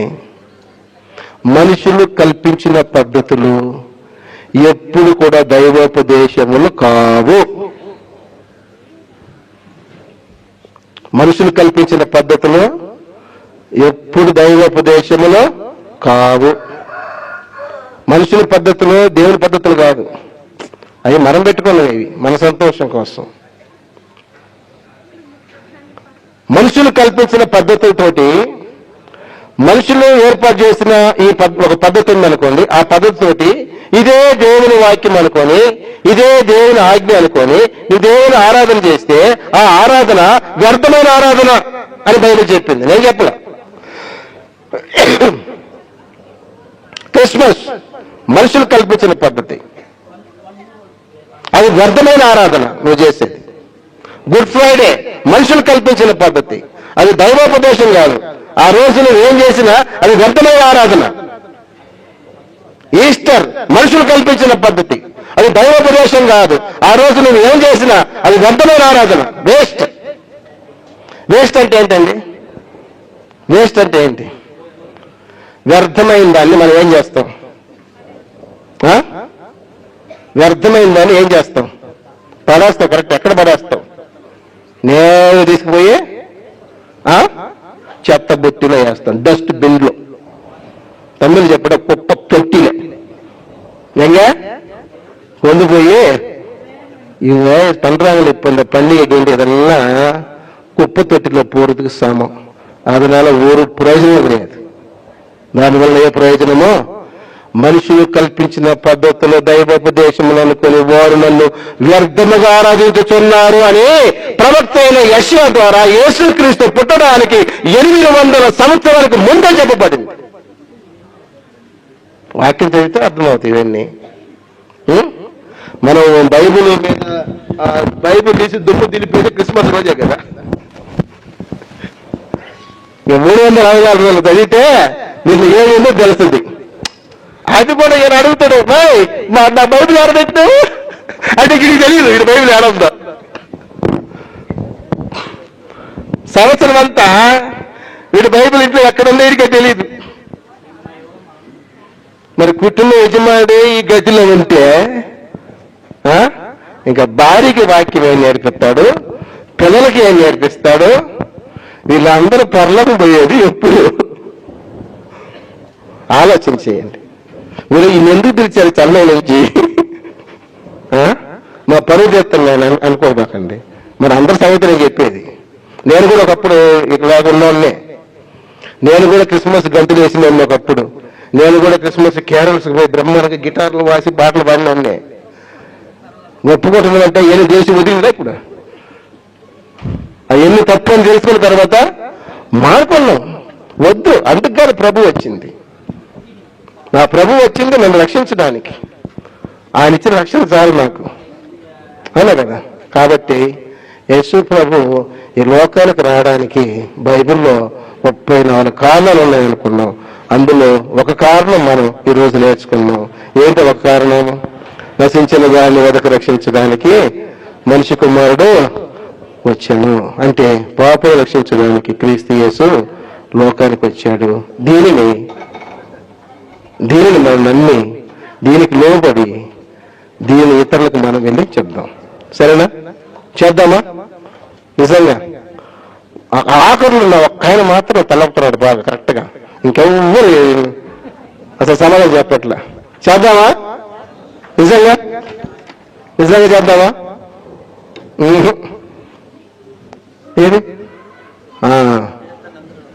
మనుషులు కల్పించిన పద్ధతులు ఎప్పుడు కూడా దైవోపదేశములు కావు. మనుషులు కల్పించిన పద్ధతులు ఎప్పుడు దైవోపదేశములు కావు. మనుషుల పద్ధతులు దేవుని పద్ధతులు కాదు, అవి మనం పెట్టుకున్నవి మన సంతోషం కోసం. మనుషులు కల్పించిన పద్ధతులతోటి, మనుషులు ఏర్పాటు చేసిన ఒక పద్ధతి ఉందనుకోండి, ఆ పద్ధతితోటి ఇదే దేవుని వాక్యం అనుకొని, ఇదే దేవుని ఆజ్ఞ అనుకొని నువ్వు దేవుని ఆరాధన చేస్తే ఆ ఆరాధన వ్యర్థమైన ఆరాధన అని బైబిల్ చెప్పింది, నేను చెప్పలే. క్రిస్మస్ మనుషులు కల్పించిన పద్ధతి, అది వ్యర్థమైన ఆరాధన నువ్వు చేసేది. గుడ్ ఫ్రైడే మనుషులు కల్పించిన పద్ధతి, అది దైవోపదేశం కాదు. ఆ రోజు నువ్వు ఏం చేసినా అది వ్యర్థమైన ఆరాధన. ఈస్టర్ మనుషులు కల్పించిన పద్ధతి, అది దైవోపదేశం కాదు. ఆ రోజు నువ్వు ఏం చేసినా అది వ్యర్థమైన ఆరాధన, వేస్ట్. వేస్ట్ అంటే ఏంటండి? వేస్ట్ అంటే ఏంటి? వ్యర్థమైన దాన్ని మనం ఏం చేస్తాం? వ్యర్థమైన దాన్ని ఏం చేస్తాం? పడేస్తాం. కరెక్ట్. ఎక్కడ పడేస్తాం? నేను తీసుకుపోయి చెత్త బొట్టిలో వేస్తాం, డస్ట్ బిన్లో. తమిళ చెప్పడం కుప్ప తొట్టిలో ఎంగా கொண்டுపోయి இவங்க பண்றாங்க. இப்ப இந்த பண்டிகை இதெல்லாம் குப்பை தொட்டில போறதுக்கு சமம். அதனால ஒரு பிரயோஜனம் கிடையாது. దానివల్ల ఏ ప్రయోజనమో? మనుషులు కల్పించిన పద్ధతులు దైవోపదేశములు అనుకుని వారు నన్ను వ్యర్థముగా ఆరాధించుచున్నారు అని ప్రవక్త అయిన యెషయా ద్వారా యేసుక్రీస్తు పుట్టడానికి 800 సంవత్సరాలకు ముందే చెప్పబడింది. వాక్యం చదివితే అర్థమవుతాయి ఇవన్నీ. మనం బైబిల్ మీద బైబిల్ తీసి దుమ్ము దిలిపేది క్రిస్మస్ రోజే కదా. 364 రోజులు చదివితే నీకు ఏమేందో తెలుస్తుంది. అది కూడా ఈయన అడుగుతాడు, నా బైబిల్ ఆడబెట్టు అంటే ఇది తెలియదు, ఇది బైబిల్ ఆడద్దా. సంవత్సరం అంతా వీడు బైబిల్ ఇంట్లో ఎక్కడుందో వీడికే తెలియదు. మరి కుటుంబ యజమానుడు ఈ గదిలో ఉంటే ఇంకా భార్యకి వాక్యం ఏం నేర్పిస్తాడు, పిల్లలకి ఏం నేర్పిస్తాడు, వీళ్ళందరూ పరలోకం పోయేది ఎప్పుడు? ఆలోచన చేయండి. మీరు ఈయన ఎందుకు పిలిచారు చెన్నై నుంచి? మా పరువు చేస్తాను నేను అనుకోబాకండి. మరి అందరి సంగతి నేను చెప్పేది. నేను కూడా ఒకప్పుడు ఇక్కడ ఉన్నోళ్ళే. నేను కూడా క్రిస్మస్ గంతులు వేసినాను ఒకప్పుడు. నేను కూడా క్రిస్మస్ క్యారల్స్ పోయి బ్రహ్మానికి గిటార్లు వాసి పాటలు పాడినాన్నే. ఒప్పుకుంటున్నానంటే ఏమి దేశం వదిలిందా ఇప్పుడు? అవన్నీ తప్పు అని తెలుసుకున్న తర్వాత మానుకున్నాం. వద్దు, అందుకని ప్రభు వచ్చింది. నా ప్రభు వచ్చింది నన్ను రక్షించడానికి. ఆయన ఇచ్చిన రక్షణ చాలు నాకు, అవునా కదా? కాబట్టి యేసు ప్రభు ఈ లోకానికి రావడానికి బైబిల్లో 34 కారణాలు ఉన్నాయనుకున్నాం. అందులో ఒక కారణం మనం ఈరోజు నేర్చుకున్నాం. ఏంటి ఒక కారణం? నశించిన దాన్ని వెదకు రక్షించడానికి మనిషి కుమారుడు వచ్చాను. అంటే పాపం రక్షించడానికి క్రీస్తు యేసు లోకానికి వచ్చాడు. దీనిని మనం నమ్మి, దీనికి లోబడి, దీని ఇతరులకు మనం వెళ్ళి చెప్దాం. సరేనా? చేద్దామా? నిజంగా ఆఖరులు ఉన్న ఒక్క ఆయన మాత్రం తలపుతున్నాడు బాగా కరెక్ట్గా. ఇంకెవ్వరు అసలు సమాధానం చెప్పట్లా. చేద్దామా? నిజంగా చేద్దామా? ఏది?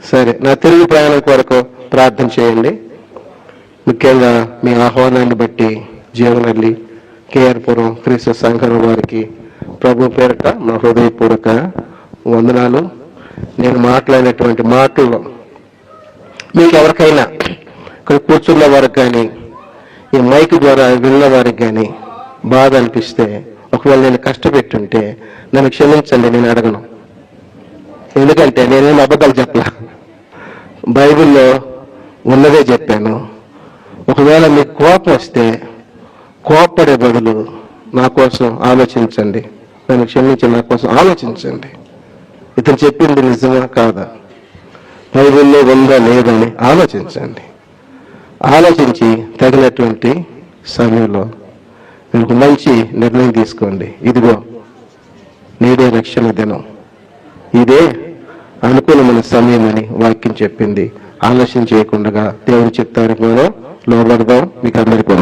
సరే, నా తిరుగు ప్రయాణం కొరకు ప్రార్థన చేయండి. ముఖ్యంగా మీ ఆహ్వానాన్ని బట్టి జీవనల్లి కేఆర్పురం క్రీస్తు సంఘం వారికి ప్రభు పేరిట నా హృదయపూర్వక వందనాలు. నేను మాట్లాడినటువంటి మాటల్లో మీకు ఎవరికైనా ఇక్కడ కూర్చున్న వారికి కానీ ఈ మైక్ ద్వారా విన్న వారికి కానీ బాధ అనిపిస్తే, ఒకవేళ నేను కష్టపెట్టుంటే నన్ను క్షమించండి, నేను అడగను. ఎందుకంటే నేనేం అబద్ధాలు చెప్పలా, బైబిల్లో ఉన్నదే చెప్పాను. ఒకవేళ మీకు కోపం వస్తే కోపపడే బదులు నా కోసం ఆలోచించండి, నన్ను క్షమించి నా కోసం ఆలోచించండి. ఇతను చెప్పింది నిజమా కాదా, బైబిల్లో ఉందా లేదని ఆలోచించండి. ఆలోచించి తగినటువంటి సమయంలో మీకు మంచి నిర్ణయం తీసుకోండి. ఇదిగో నేడే రక్షణ దినం, ఇదే అనుకూలమైన సమయం అని వాక్యం చెప్పింది. ఆలోచన చేయకుండా దేవుని చిత్తానికి మనం లోబడదాం. మీకు అందరికీ